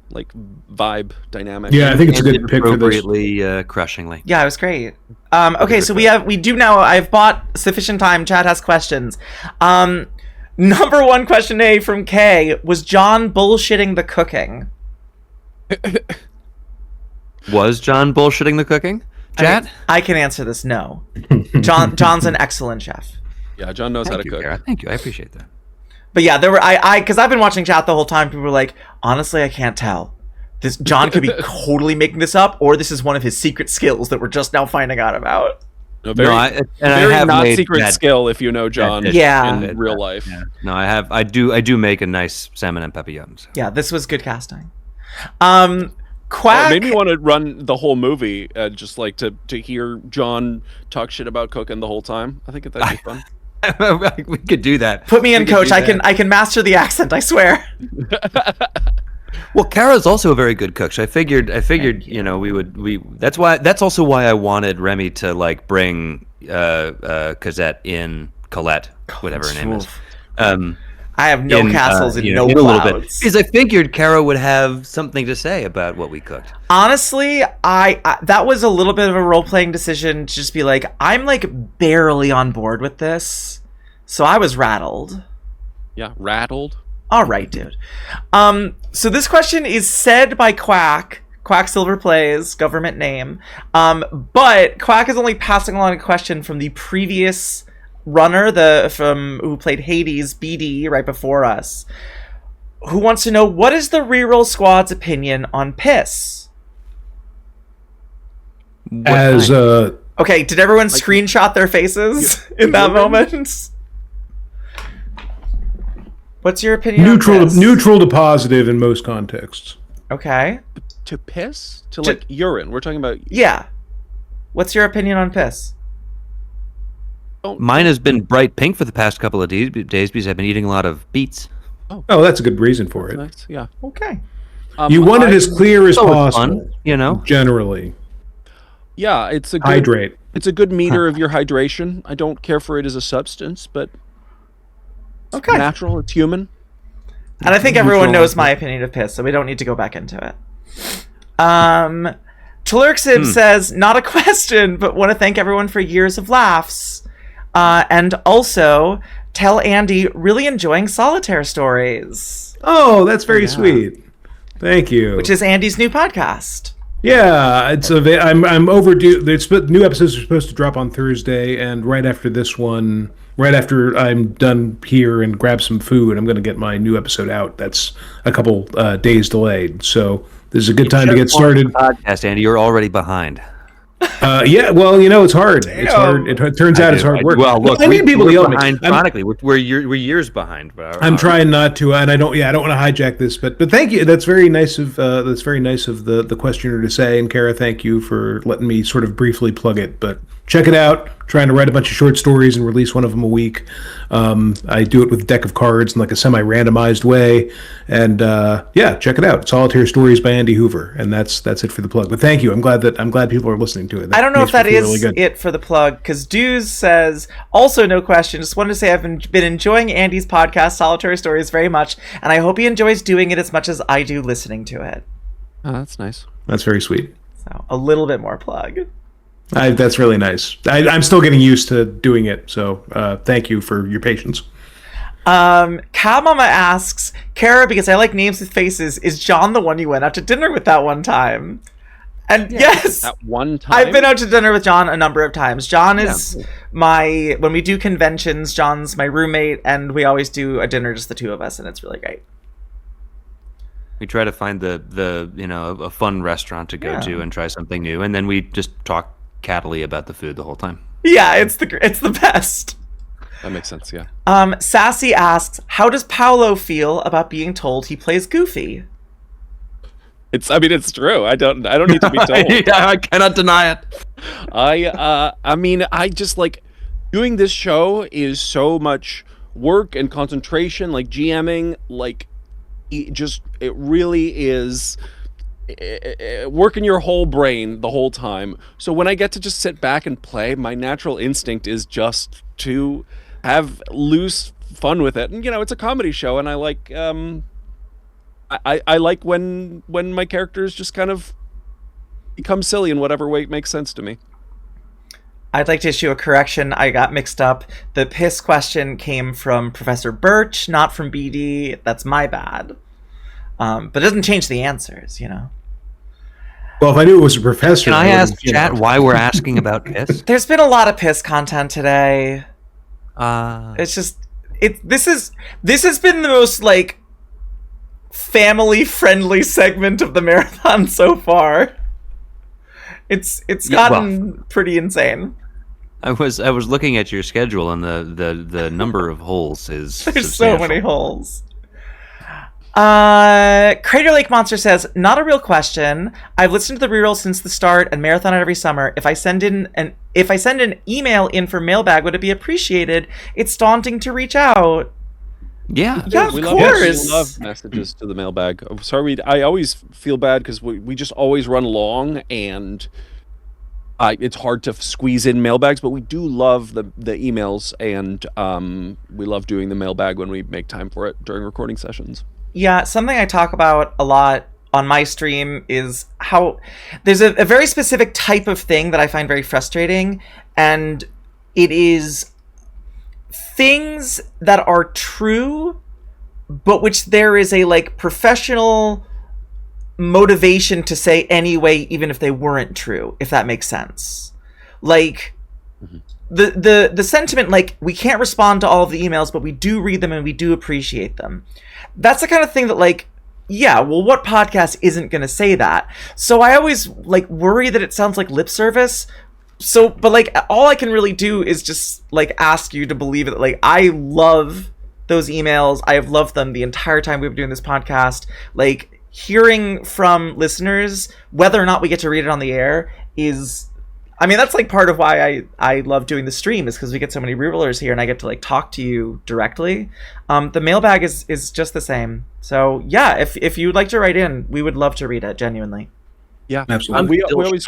like, vibe dynamic. Yeah, I think it's a Ended good pick for this. appropriately, crushingly. Yeah, it was great. Okay, so I've bought sufficient time. Chad has questions. Number 1 question A from Kay, was John bullshitting the cooking? Was John bullshitting the cooking? Chat? I can answer this. No. John's an excellent chef. Yeah, John knows how to cook. Kara. Thank you. I appreciate that. But yeah, there were because I've been watching chat the whole time. People were like, honestly, I can't tell. This John could be totally making this up, or this is one of his secret skills that we're just now finding out about. No, very, I very have not made secret that- skill if you know John. Yeah. In real life. Yeah. No, I do make a nice salmon and papillon. So. Yeah, this was good casting. It Quack. made me want to run the whole movie, just like to hear John talk shit about cooking the whole time. I think that'd be fun. We could do that. Put me in, We could coach. do I that. can master the accent. I swear. Well, Kara's also a very good cook. So I figured, that's also why I wanted Remy to like bring Cosette in Colette, whatever her name is. I have no castles and no in a little bit. clouds. Because I figured Kara would have something to say about what we cooked. Honestly, I that was a little bit of a role-playing decision to just be like, I'm like barely on board with this. So I was rattled. Yeah, rattled. All right, dude. So this question is said by Quack. Quacksilver Plays, government name. But Quack is only passing along a question from the previous runner, who played Hades, BD, right before us, who wants to know, what is the Reroll Squad's opinion on piss? Okay, did everyone screenshot their faces in that moment? What's your opinion on piss? Neutral to positive in most contexts. Okay. To piss? To like urine. We're talking about... Yeah. What's your opinion on piss? Mine has been bright pink for the past couple of days because I've been eating a lot of beets. Oh, that's a good reason for it. Nice. Yeah. Okay. You want it as clear as possible. Fun, you know? Generally. Yeah, it's a good... Hydrate. It's a good meter of your hydration. I don't care for it as a substance, but... Okay. Natural, it's human. And I think everyone knows my opinion of piss, so we don't need to go back into it. Tlerksib says, not a question, but want to thank everyone for years of laughs. And also, tell Andy, really enjoying Solitaire Stories. Oh, that's very sweet. Thank you. Which is Andy's new podcast. Yeah, I'm overdue. New episodes are supposed to drop on Thursday, and right after this one, right after I'm done here and grab some food, I'm going to get my new episode out. That's a couple days delayed, so this is a good time to get started. Podcast, Andy, you're already behind. Yeah, well, it's hard. It's hard. It turns out it's hard work. Well, look, I need people to yell at me. behind chronically. We're years behind. But I'm trying not to, and I don't want to hijack this, but thank you. That's very nice of the questioner to say, and Kara, thank you for letting me sort of briefly plug it. But check it out. Trying to write a bunch of short stories and release one of them a week. I do it with a deck of cards in like a semi-randomized way, and check it out. Solitaire Stories by Andy Hoover, and that's it for the plug. But thank you. I'm glad people are listening to it. I don't know if that is it for the plug, because Dews says, also no question, just wanted to say I've been enjoying Andy's podcast, Solitary Stories, very much, and I hope he enjoys doing it as much as I do listening to it. Oh, that's nice. That's very sweet. So, a little bit more plug. That's really nice. I'm still getting used to doing it, so thank you for your patience. Cow Mama asks, Kara, because I like names with faces, is John the one you went out to dinner with that one time? And yes, That one time? I've been out to dinner with John a number of times. John is when we do conventions, John's my roommate, and we always do a dinner, just the two of us, and it's really great. We try to find a fun restaurant to go to and try something new, and then we just talk cattily about the food the whole time. Yeah, it's the best. That makes sense, yeah. Sassy asks, how does Paulo feel about being told he plays Goofy? It's true. I don't need to be told. Yeah, I cannot deny it. I just like doing this show is so much work and concentration, like GMing, like it really is working your whole brain the whole time. So when I get to just sit back and play, my natural instinct is just to have loose fun with it. And it's a comedy show, and I like I like when my characters just kind of become silly in whatever way it makes sense to me. I'd like to issue a correction. I got mixed up. The piss question came from Professor Birch, not from BD. That's my bad. But it doesn't change the answers, Well, if I knew it was a professor, Can I wouldn't, ask chat why we're asking about piss? There's been a lot of piss content today. It's Just this has been the most like family friendly segment of the marathon so far. It's gotten pretty insane. I was looking at your schedule, and the number of holes is There's substantial. so many holes. Crater Lake Monster says, not a real question. I've listened to the reroll since the start and marathon it every summer. If I send an email in for mailbag, would it be appreciated? It's daunting to reach out. Yeah, Yeah, of we course. love messages to the mailbag. I'm sorry, I always feel bad because we just always run long, and it's hard to squeeze in mailbags, but we do love the emails, and we love doing the mailbag when we make time for it during recording sessions. Yeah, something I talk about a lot on my stream is how there's a very specific type of thing that I find very frustrating, and it is things that are true, but which there is a like professional motivation to say anyway, even if they weren't true, if that makes sense. Like the sentiment, like, we can't respond to all of the emails, but we do read them and we do appreciate them. That's the kind of thing that, like, yeah, well, what podcast isn't going to say that? So I always like worry that it sounds like lip service. So, but like, all I can really do is just like ask you to believe it. Like, I love those emails. I have loved them the entire time we've been doing this podcast. Like, hearing from listeners, whether or not we get to read it on the air, is, I mean, that's like part of why I love doing the stream, is because we get so many rerollers here and I get to like talk to you directly. The mailbag is just the same. So yeah, if you'd like to write in, we would love to read it, genuinely. Yeah, Absolutely. we always,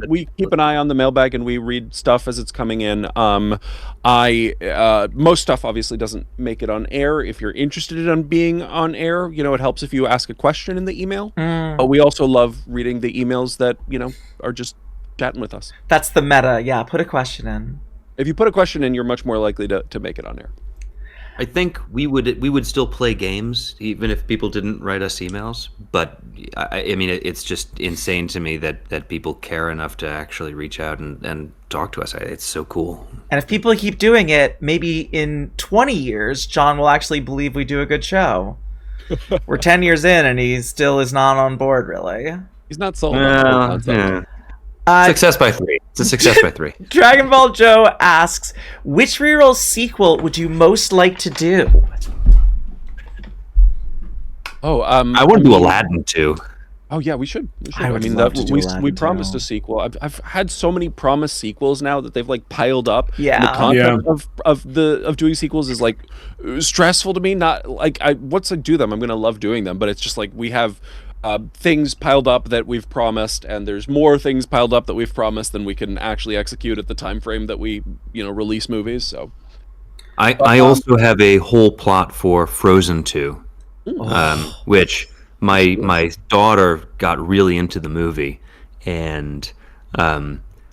we keep an eye on the mailbag and we read stuff as it's coming in. Most stuff obviously doesn't make it on air. If you're interested in being on air, it helps if you ask a question in the email. But we also love reading the emails that, are just chatting with us. That's the meta. Yeah, put a question in. If you put a question in, you're much more likely to make it on air. I think we would still play games even if people didn't write us emails. But I mean, it's just insane to me that people care enough to actually reach out and talk to us. It's so cool. And if people keep doing it, maybe in 20 years, John will actually believe we do a good show. We're 10 years in and he still is not on board, really. He's not sold on the concept. Yeah. Success by 3. It's a success by 3. Dragon Ball Joe asks, which reroll sequel would you most like to do? Oh, I want to do Aladdin too. Oh yeah, we should. I would love to do we Aladdin promised too. a sequel. I've had so many promised sequels now that they've like piled up. Yeah. The concept of doing sequels is like stressful to me. Not like once I do them, I'm gonna love doing them. But it's just like we have things piled up that we've promised, and there's more things piled up that we've promised than we can actually execute at the time frame that we release movies. So I also have a whole plot for Frozen 2, which my daughter got really into the movie, and I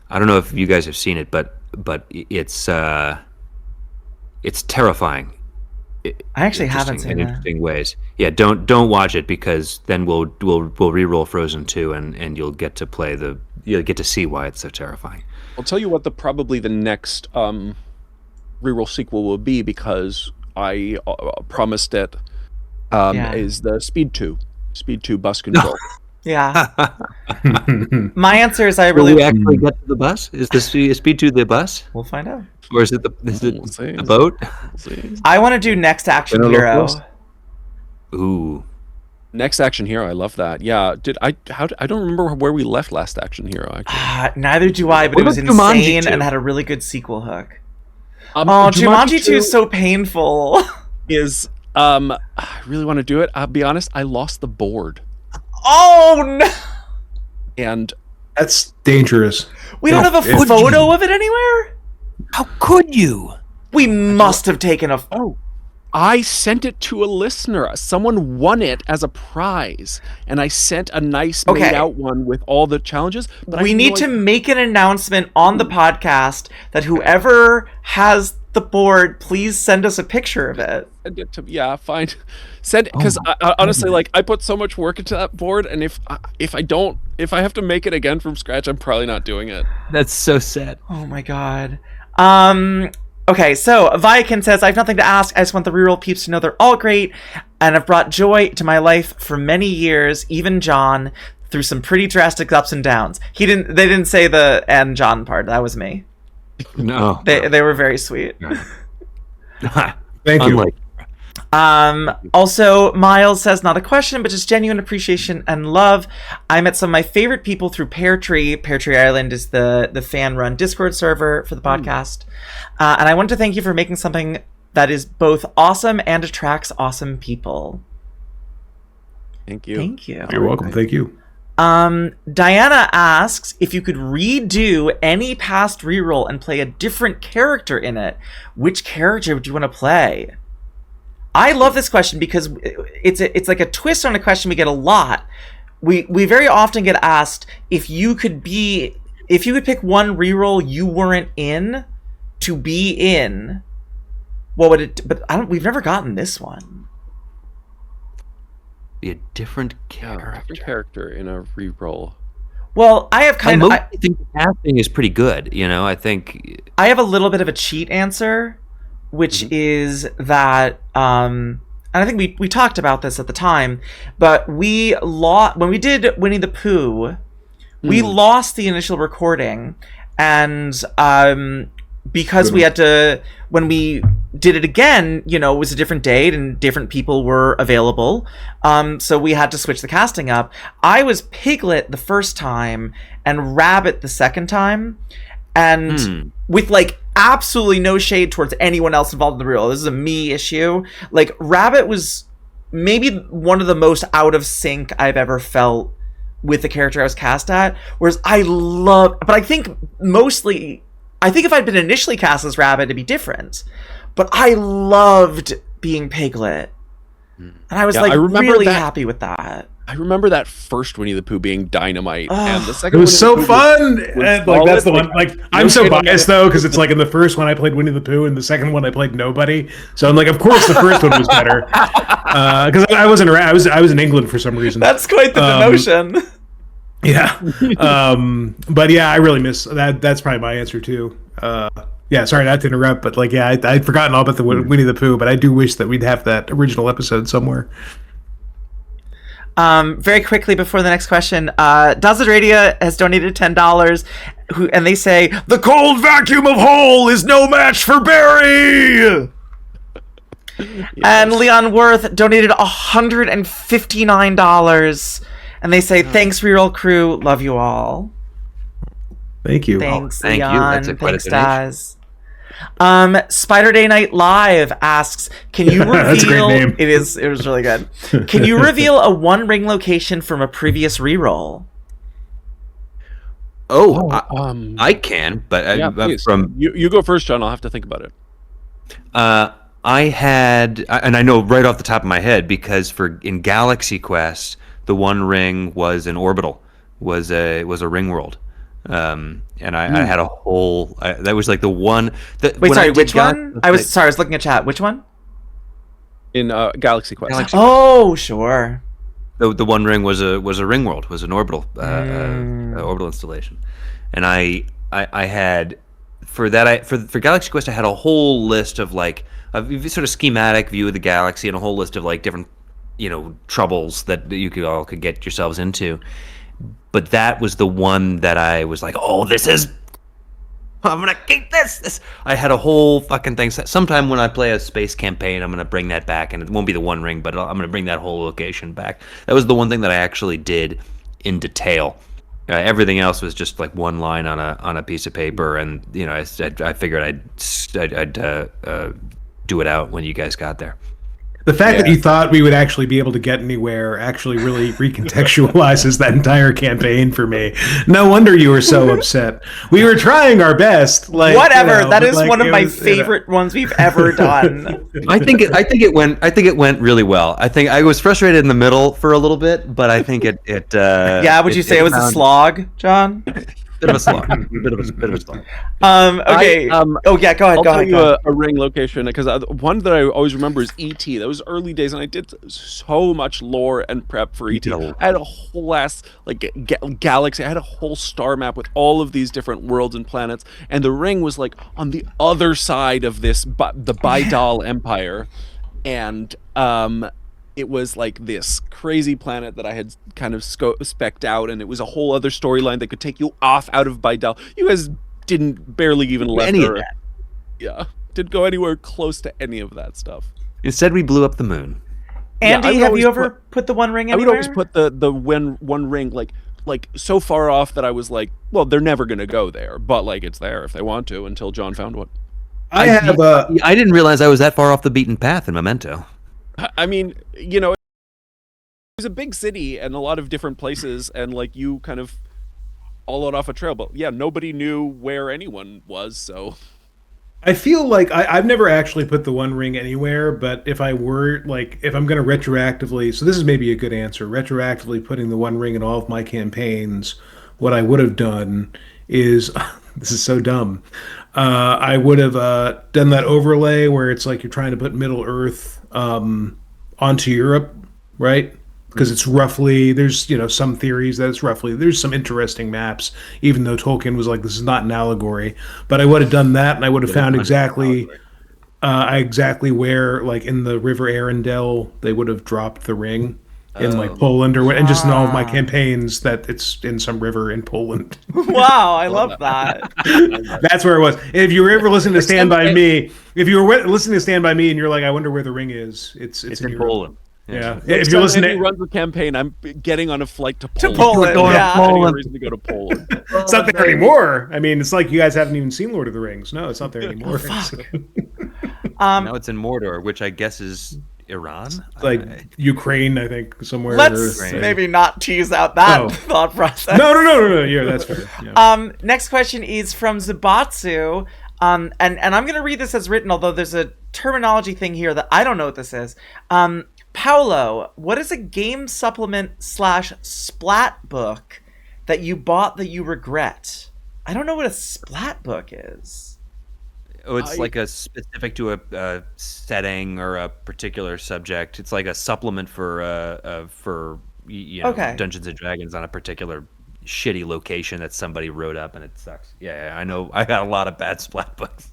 don't know if you guys have seen it, but it's terrifying. I actually haven't Interesting- seen in that. interesting ways. Yeah, don't watch it, because then we'll re-roll Frozen 2 and you'll get to see why it's so terrifying. I'll tell you what probably the next reroll sequel will be, because I promised it. Is the Speed 2 bus control. Yeah. My answer is Will we actually get to the bus? Is the Speed 2 the bus? We'll find out. Or is it We'll see. the boat? We'll see. I want to do Next Action Reroll Hero. first. Ooh. Next Action Hero, I love that. Yeah, I don't remember where we left Last Action Hero. Actually. Neither do I, but What it was about Jumanji insane 2? and had a really good sequel hook. Jumanji Jumanji 2 is so painful. I really want to do it. I'll be honest, I lost the board, Oh no! and That's dangerous. We don't have a It's- photo of it anywhere? How could you? We must have taken a... I sent it to a listener. Someone won it as a prize, and I sent a nice Okay. made out one with all the challenges. But We need to make an announcement on the podcast that whoever has the board, please send us a picture of it. Send it to yeah, fine. Send because I honestly like I put so much work into that board, and if I have to make it again from scratch, I'm probably not doing it. That's so sad. Oh my god. Okay, so Viakin says, I have nothing to ask. I just want the reroll peeps to know they're all great and have brought joy to my life for many years, even John, through some pretty drastic ups and downs. They didn't say the and John part. That was me. No. They were very sweet. Thank you. Also, Miles says, not a question, but just genuine appreciation and love. I met some of my favorite people through Pear Tree. Pear Tree Island is the fan-run Discord server for the podcast. And I want to thank you for making something that is both awesome and attracts awesome people. Thank you. Thank you. You're welcome. Thank you. Diana asks if you could redo any past reroll and play a different character in it, which character would you want to play? I love this question because it's like a twist on a question we get a lot. We very often get asked if you could pick one reroll you weren't in to be in, what would it? But we've never gotten this one. Be a different character. Different character in a reroll. Well, I have I think the casting is pretty good. I think I have a little bit of a cheat answer, which is that, and I think we talked about this at the time, but when we did Winnie the Pooh, we lost the initial recording, and because we had to, when we did it again, it was a different date and different people were available, so we had to switch the casting up. I was Piglet the first time and Rabbit the second time, and with absolutely no shade towards anyone else involved in the reroll. This is a me issue. Rabbit was maybe one of the most out of sync I've ever felt with the character I was cast at. Whereas but I think if I'd been initially cast as Rabbit, it'd be different. But I loved being Piglet. And I was really happy with that. I remember that first Winnie the Pooh being dynamite, and the second It was so fun. Was that's the one. I'm so biased though, because it's in the first one I played Winnie the Pooh, and the second one I played nobody. So I'm of course the first one was better, because I wasn't around. I was in England for some reason. That's quite the demotion. Yeah, but yeah, I really miss that. That's probably my answer too. Yeah, sorry not to interrupt, but I'd forgotten all about the Winnie the Pooh, but I do wish that we'd have that original episode somewhere. Very quickly before the next question, Dazzled Radio has donated $10, and they say, the cold vacuum of Hole is no match for Barry! Yes. And Leon Worth donated $159, and they say, thanks, Reroll crew, love you all. Thank you. Thanks, thank Leon. you. That's Thanks, Daz. Spider Day Night Live asks, can you reveal That's a great name. It was really good. Can you reveal a One Ring location from a previous reroll? I can, but please. from you go first, John. I'll have to think about it. I had, and I know right off the top of my head, because in Galaxy Quest, the One Ring was an orbital, was a ring world. And I had a whole that was the one that wait, sorry, which one? I was looking at chat. Which one? In Galaxy Quest. Oh, sure. The One Ring was a ring world, was an orbital orbital installation, and I had for Galaxy Quest I had a whole list of a sort of schematic view of the galaxy and a whole list of different troubles that you could get yourselves into. But that was the one that I was I'm gonna keep this. I had a whole fucking thing. Sometime when I play a space campaign, I'm gonna bring that back, and it won't be the One Ring, but I'm gonna bring that whole location back. That was the one thing that I actually did in detail. Everything else was just one line on a piece of paper, and I figured I'd do it out when you guys got there. The fact that you thought we would actually be able to get anywhere actually really recontextualizes that entire campaign for me. No wonder you were so upset. We were trying our best. Whatever. That is one of my favorite ones we've ever done. I think it went really well. I think I was frustrated in the middle for a little bit, but I think it. Yeah. Would you say it was a slog, John? Bit of a slog. Bit of a slog. Okay. Oh yeah, go ahead. I'll Go tell ahead. you Go ahead. a ring location because one that I always remember is ET. That was early days, and I did so much lore and prep for ET. did a lot. I had a whole ass galaxy. I had a whole star map with all of these different worlds and planets, and the ring was like on the other side of this, the Baidal Empire, and it was like this crazy planet that I had kind of specced out, and it was a whole other storyline that could take you out of Baidal. You guys didn't barely even left Any of Earth. that. Yeah, didn't go anywhere close to any of that stuff. Instead, we blew up the moon. Andy, I would have always you ever put the One Ring I anywhere? would always put the one ring like so far off that I was like, well, they're never gonna go there, but like it's there if they want to until John found one. I have a. I didn't realize I was that far off the beaten path in Memento. I mean, you know, it was a big city and a lot of different places, and like you kind of all out off a trail, but yeah, nobody knew where anyone was, so. I feel like I've never actually put the One Ring anywhere, but if I were, like, if I'm going to retroactively, so this is maybe a good answer, retroactively putting the One Ring in all of my campaigns, what I would have done is, this is so dumb, I would have done that overlay where it's like you're trying to put Middle Earth onto Europe, right? Because it's roughly, there's, some theories that it's roughly, there's some interesting maps, even though Tolkien was like, this is not an allegory. But I would have done that, and I would have found exactly where, like, in the River Arundel, they would have dropped the ring in, like, Poland, and just in all of my campaigns that it's in some river in Poland. Wow, I love that. That's where it was. If you were ever listening to Stand By Me, if you were listening to Stand By Me and you're like, I wonder where the ring is, it's in Europe. Poland. Yeah. If you're listening, runs a campaign, I'm getting on a flight to Poland. Poland, Any reason to go to Poland. It's not there anymore. I mean, it's like you guys haven't even seen Lord of the Rings. No, it's not there anymore. Now it's in Mordor, which I guess is Iran. Like Ukraine, I think, somewhere. Let's maybe not tease out that thought process. No. Yeah, that's fair. Yeah. Next question is from Zubatsu. And I'm going to read this as written, although there's a terminology thing here that I don't know what this is. Paulo, what is a game supplement / splat book that you bought that you regret? I don't know what a splat book is. Oh, it's like a specific to a setting or a particular subject. It's like a supplement for Dungeons and Dragons on a particular shitty location that somebody wrote up, and it sucks. Yeah, I know. I got a lot of bad splat books.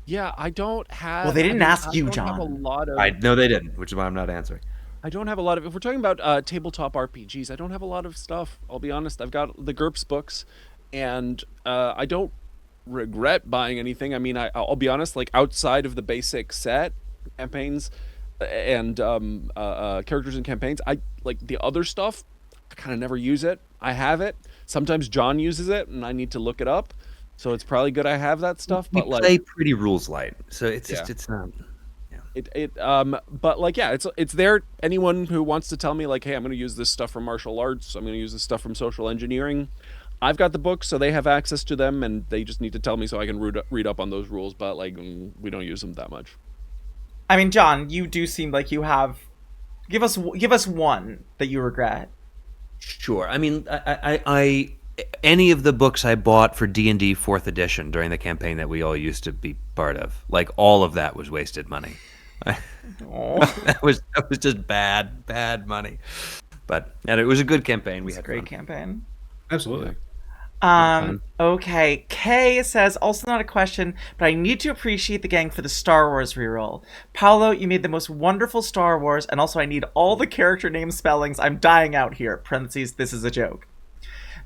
Yeah, I don't have. Well, they didn't ask you, John. I know they didn't, which is why I'm not answering. I don't have a lot of. If we're talking about tabletop RPGs, I don't have a lot of stuff. I'll be honest. I've got the GURPS books, and I don't regret buying anything. I mean, I'll be honest. Like outside of the basic set campaigns and characters and campaigns, I like the other stuff. I kind of never use it. I have it. Sometimes John uses it, and I need to look it up. So it's probably good I have that stuff. But we play pretty rules light, so it's just it's not. But like it's there. Anyone who wants to tell me like, hey, I'm going to use this stuff from martial arts. I'm going to use this stuff from social engineering. I've got the books, so they have access to them, and they just need to tell me so I can read up on those rules. But like, we don't use them that much. I mean, John, you do seem like you have. Give us one that you regret. Sure. I mean, I any of the books I bought for D&D 4th edition during the campaign that we all used to be part of, like all of that was wasted money. that was just bad money. But and it was a good campaign. We had a great campaign. Absolutely. Okay. Kay says, also not a question, but I need to appreciate the gang for the Star Wars reroll. Paulo, you made the most wonderful Star Wars, and also I need all the character name spellings. I'm dying out here. Parentheses, this is a joke.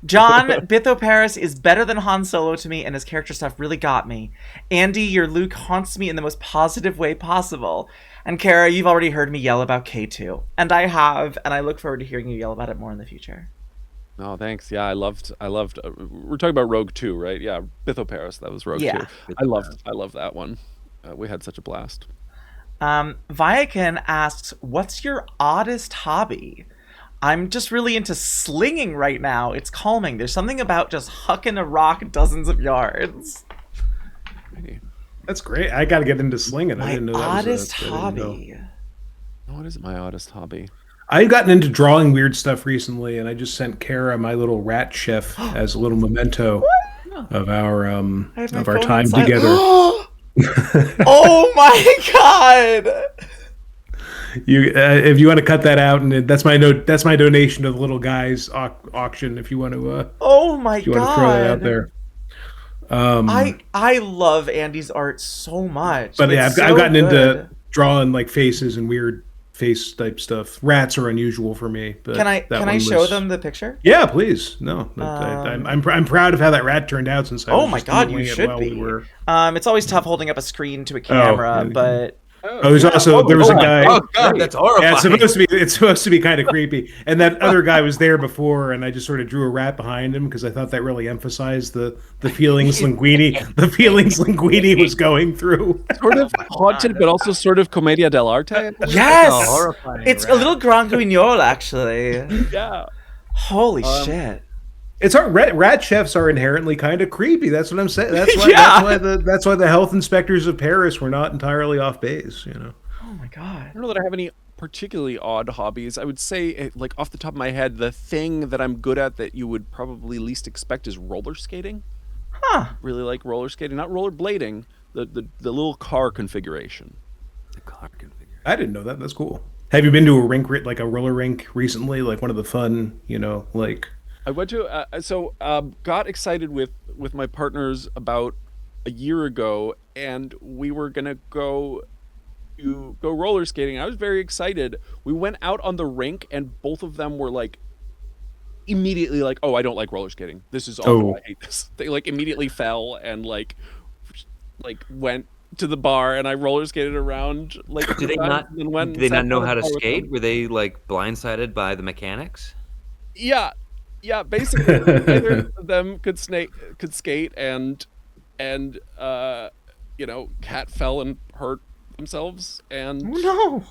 John, Bitho Paris is better than Han Solo to me, and his character stuff really got me. Andy, your Luke haunts me in the most positive way possible. And Kara, you've already heard me yell about K2. And I have, and I look forward to hearing you yell about it more in the future. Oh, thanks. Yeah, I loved. We're talking about Rogue 2, right? Yeah, Bitho Paris. That was Rogue 2. I loved that one. We had such a blast. Viakin asks, what's your oddest hobby? I'm just really into slinging right now. It's calming. There's something about just hucking a rock dozens of yards. That's great. I got to get into slinging. I didn't know that oddest hobby. What is my oddest hobby? I've gotten into drawing weird stuff recently, and I just sent Kara my little rat chef as a little memento of our I have my of our phone time inside. together. Oh my god! You, if you want to cut that out, and that's my note. That's my donation to the little guy's auction. If you want to, Oh my if you want to throw that out there. I love Andy's art so much. But yeah, It's I've so gotten into good. drawing like faces and weird face type stuff. Rats are unusual for me. But Can I that one show was- them the picture? Yeah, please. No, I'm proud of how that rat turned out. Since I Oh was my just god, doodling you it should while be. we were- It's always tough holding up a screen to a camera, yeah. but Oh, there's also there was a guy. Oh god, that's horrifying. Yeah, it's supposed to be kind of creepy. And that other guy was there before, and I just sort of drew a rat behind him because I thought that really emphasized the feelings Linguini was going through. Sort of haunted, but also sort of commedia dell'arte. yes, That's a horrifying it's a rat. little Grand Guignol actually. Yeah. Holy shit! It's our rat chefs are inherently kind of creepy. That's what I'm saying. That's why. Yeah. That's why the health inspectors of Paris were not entirely off base. You know. Oh my god! I don't know that I have any particularly odd hobbies. I would say, like off the top of my head, the thing that I'm good at that you would probably least expect is roller skating. Huh? Really like roller skating, not roller blading. The little car configuration. The car configuration. I didn't know that. That's cool. Have you been to a rink, like a roller rink, recently? Like one of the fun, like. I went to got excited with my partners about a year ago, and we were gonna go roller skating. I was very excited. We went out on the rink, and both of them were like immediately like, "Oh, I don't like roller skating. This is awful. I hate this." They like immediately fell and like went to the bar, and I roller skated around. Like, Do they not? Do they not know how to skate? Were they like blindsided by the mechanics? Yeah, basically, neither of them could skate, and Kat fell and hurt themselves, and Oh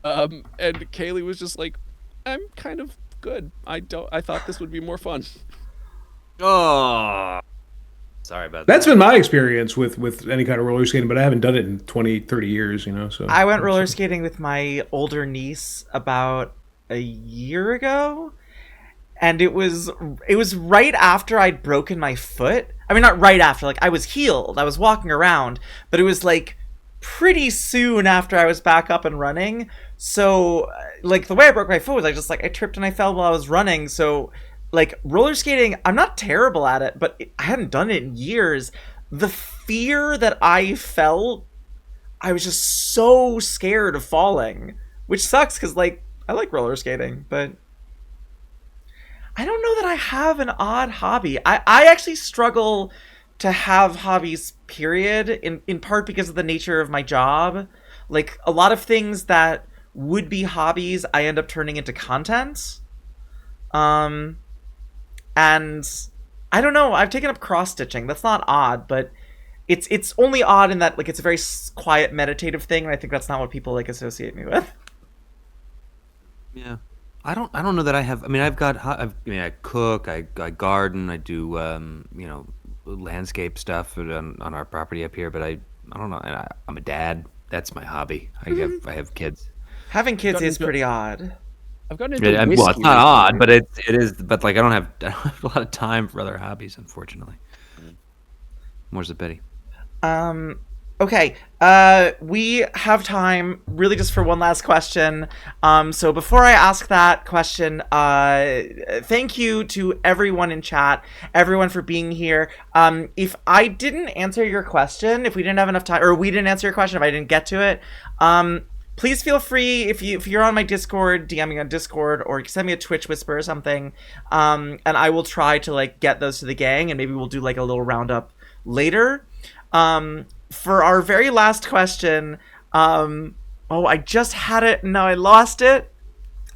no! and Kaylee was just like, I'm kind of good. I thought this would be more fun. Oh, sorry about that. That's been my experience with any kind of roller skating, but I haven't done it in 20, 30 years. So I went roller skating with my older niece about a year ago. And it was right after I'd broken my foot. I mean, not right after, like I was healed. I was walking around, but it was like pretty soon after I was back up and running. So like the way I broke my foot was I tripped and I fell while I was running. So like roller skating, I'm not terrible at it, but I hadn't done it in years. The fear that I felt, I was just so scared of falling, which sucks because like I like roller skating, but I don't know that I have an odd hobby. I actually struggle to have hobbies, period, in part because of the nature of my job. Like, a lot of things that would be hobbies, I end up turning into content. And I don't know, I've taken up cross-stitching. That's not odd, but it's only odd in that, like, it's a very quiet, meditative thing, and I think that's not what people, like, associate me with. Yeah. I don't know that I have. I mean, I cook, I garden, I do landscape stuff on our property up here. But I don't know. I'm a dad. That's my hobby. I have kids. Having kids is pretty odd. I've gotten into whiskey. Well, it's not odd, but it is. But like, I don't have a lot of time for other hobbies, unfortunately. More's the pity. Okay, we have time really just for one last question. So before I ask that question, thank you to everyone in chat, everyone for being here. If I didn't answer your question, if we didn't have enough time, or we didn't answer your question, if I didn't get to it, please feel free, if you're on my Discord, DM me on Discord, or send me a Twitch whisper or something, and I will try to like get those to the gang, and maybe we'll do like a little roundup later. For our very last question, I just had it, now I lost it,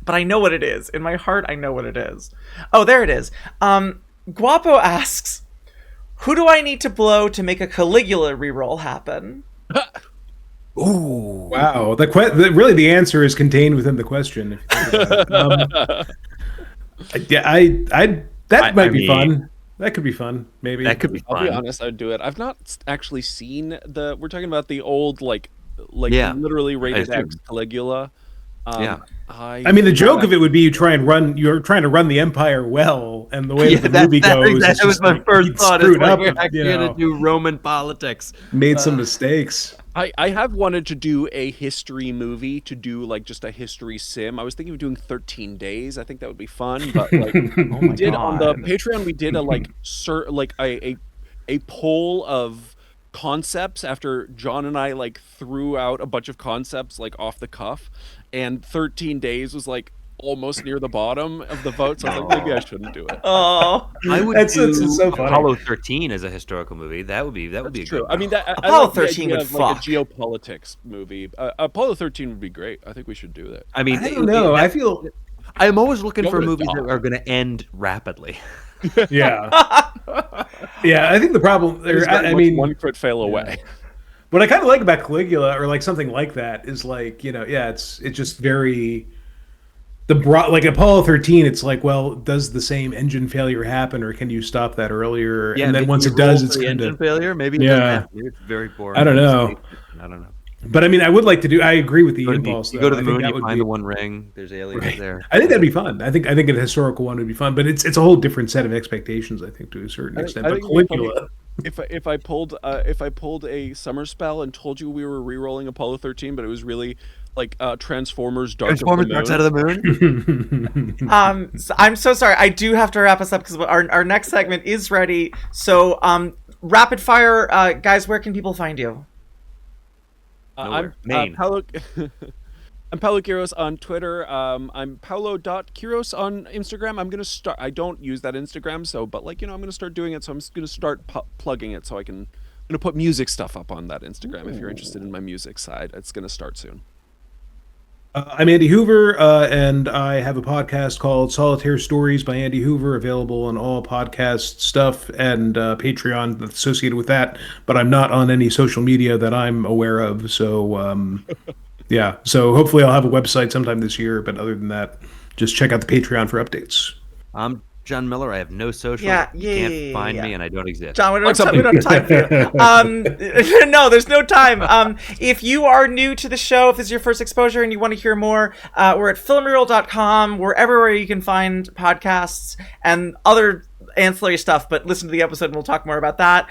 but I know what it is. In my heart, I know what it is. Oh, there it is. Guapo asks, who do I need to blow to make a Caligula reroll happen? Ooh! Wow, really the answer is contained within the question. If you think about it. Yeah, that might be fun. That could be fun, maybe. That could be fun. I'll be honest, I'd do it. I've not actually seen we're talking about the old, literally rated X Caligula. Yeah. I mean, the joke of it would be you're trying to run the empire well, and the way Yeah, that the movie goes, that it's was just my like, first he'd thought. screwed up, We're actually you going know, to do Roman politics. made some mistakes. I have wanted to do a history movie, to do like just a history sim. I was thinking of doing 13 Days. I think that would be fun. But like, Oh my on the God. Patreon, we did a poll of concepts after John and I like threw out a bunch of concepts like off the cuff, and 13 Days was like almost near the bottom of the vote. So I was like, maybe I shouldn't do it. Oh, I would It's do so funny. Apollo 13 as a historical movie. That would be a True. good I mean, I Apollo like the 13 idea would of, like, fuck. a geopolitics movie. Apollo 13 would be great. I think we should do that. I mean, I don't know. I feel I'm always looking Don't for wanna movies die. that are going to end rapidly. yeah, yeah. I think the problem there. I mean, one crit fail away. what I kind of like about Caligula or like something like that is like, you know, yeah, it's just very like Apollo 13. It's like, well, does the same engine failure happen, or can you stop that earlier? Yeah, and then maybe once you it does, roll it's for the kind engine of. failure. Maybe it Yeah. doesn't have to. It's very boring. I don't know. I don't know. But I mean, I would like to do. I agree with the You impulse. go to the though. I think moon, that you would find be- the One Ring. There's aliens Right. there. I think that'd be fun. I think a historical one would be fun, but it's a whole different set of expectations. I think to a certain extent. I But think it'd be Caligula, If I pulled a summer spell and told you we were re-rolling Apollo 13, but it was really like Transformers Dark Transformers of the Dark Moon. Side of the Moon. So I'm so sorry. I do have to wrap us up because our next segment is ready. So, rapid fire, guys. Where can people find you? Nowhere. I'm Maine. Paulo. I'm Paulo Quiros on Twitter. I'm Paulo.Quiros on Instagram. I'm gonna start. I don't use that Instagram, but like, I'm gonna start doing it. So I'm just gonna start plugging it, so I'm gonna put music stuff up on that Instagram. If you're interested in my music side, it's gonna start soon. I'm Andy Hoover, and I have a podcast called Solitaire Stories by Andy Hoover, available on all podcast stuff and Patreon that's associated with that. But I'm not on any social media that I'm aware of. So, yeah. So hopefully I'll have a website sometime this year. But other than that, just check out the Patreon for updates. I'm John Miller. I have no social. Yeah, You can't find me, and I don't exist. John, we don't have time for you. No, there's no time. If you are new to the show, if this is your first exposure and you want to hear more, we're at filmreroll.com. We're everywhere you can find podcasts and other ancillary stuff, but listen to the episode and we'll talk more about that.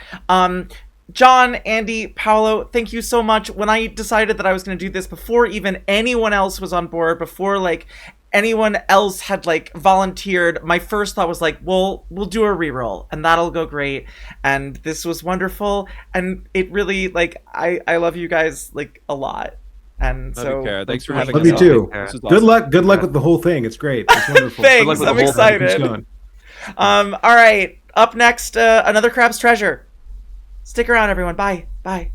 John, Andy, Paulo, thank you so much. When I decided that I was going to do this before even anyone else was on board, before like anyone else had like volunteered, my first thought was like, well, we'll do a reroll and that'll go great. And this was wonderful. And it really, like, I love you guys like a lot. And Love so you, Kara. Thanks for having Love us you on. too. This was Good awesome. luck. Good luck with the whole thing. It's great. It's wonderful. Thanks, Good luck with I'm the whole thing. Keeps excited. going. all right, up next, another Crab's Treasure. Stick around, everyone. Bye. Bye.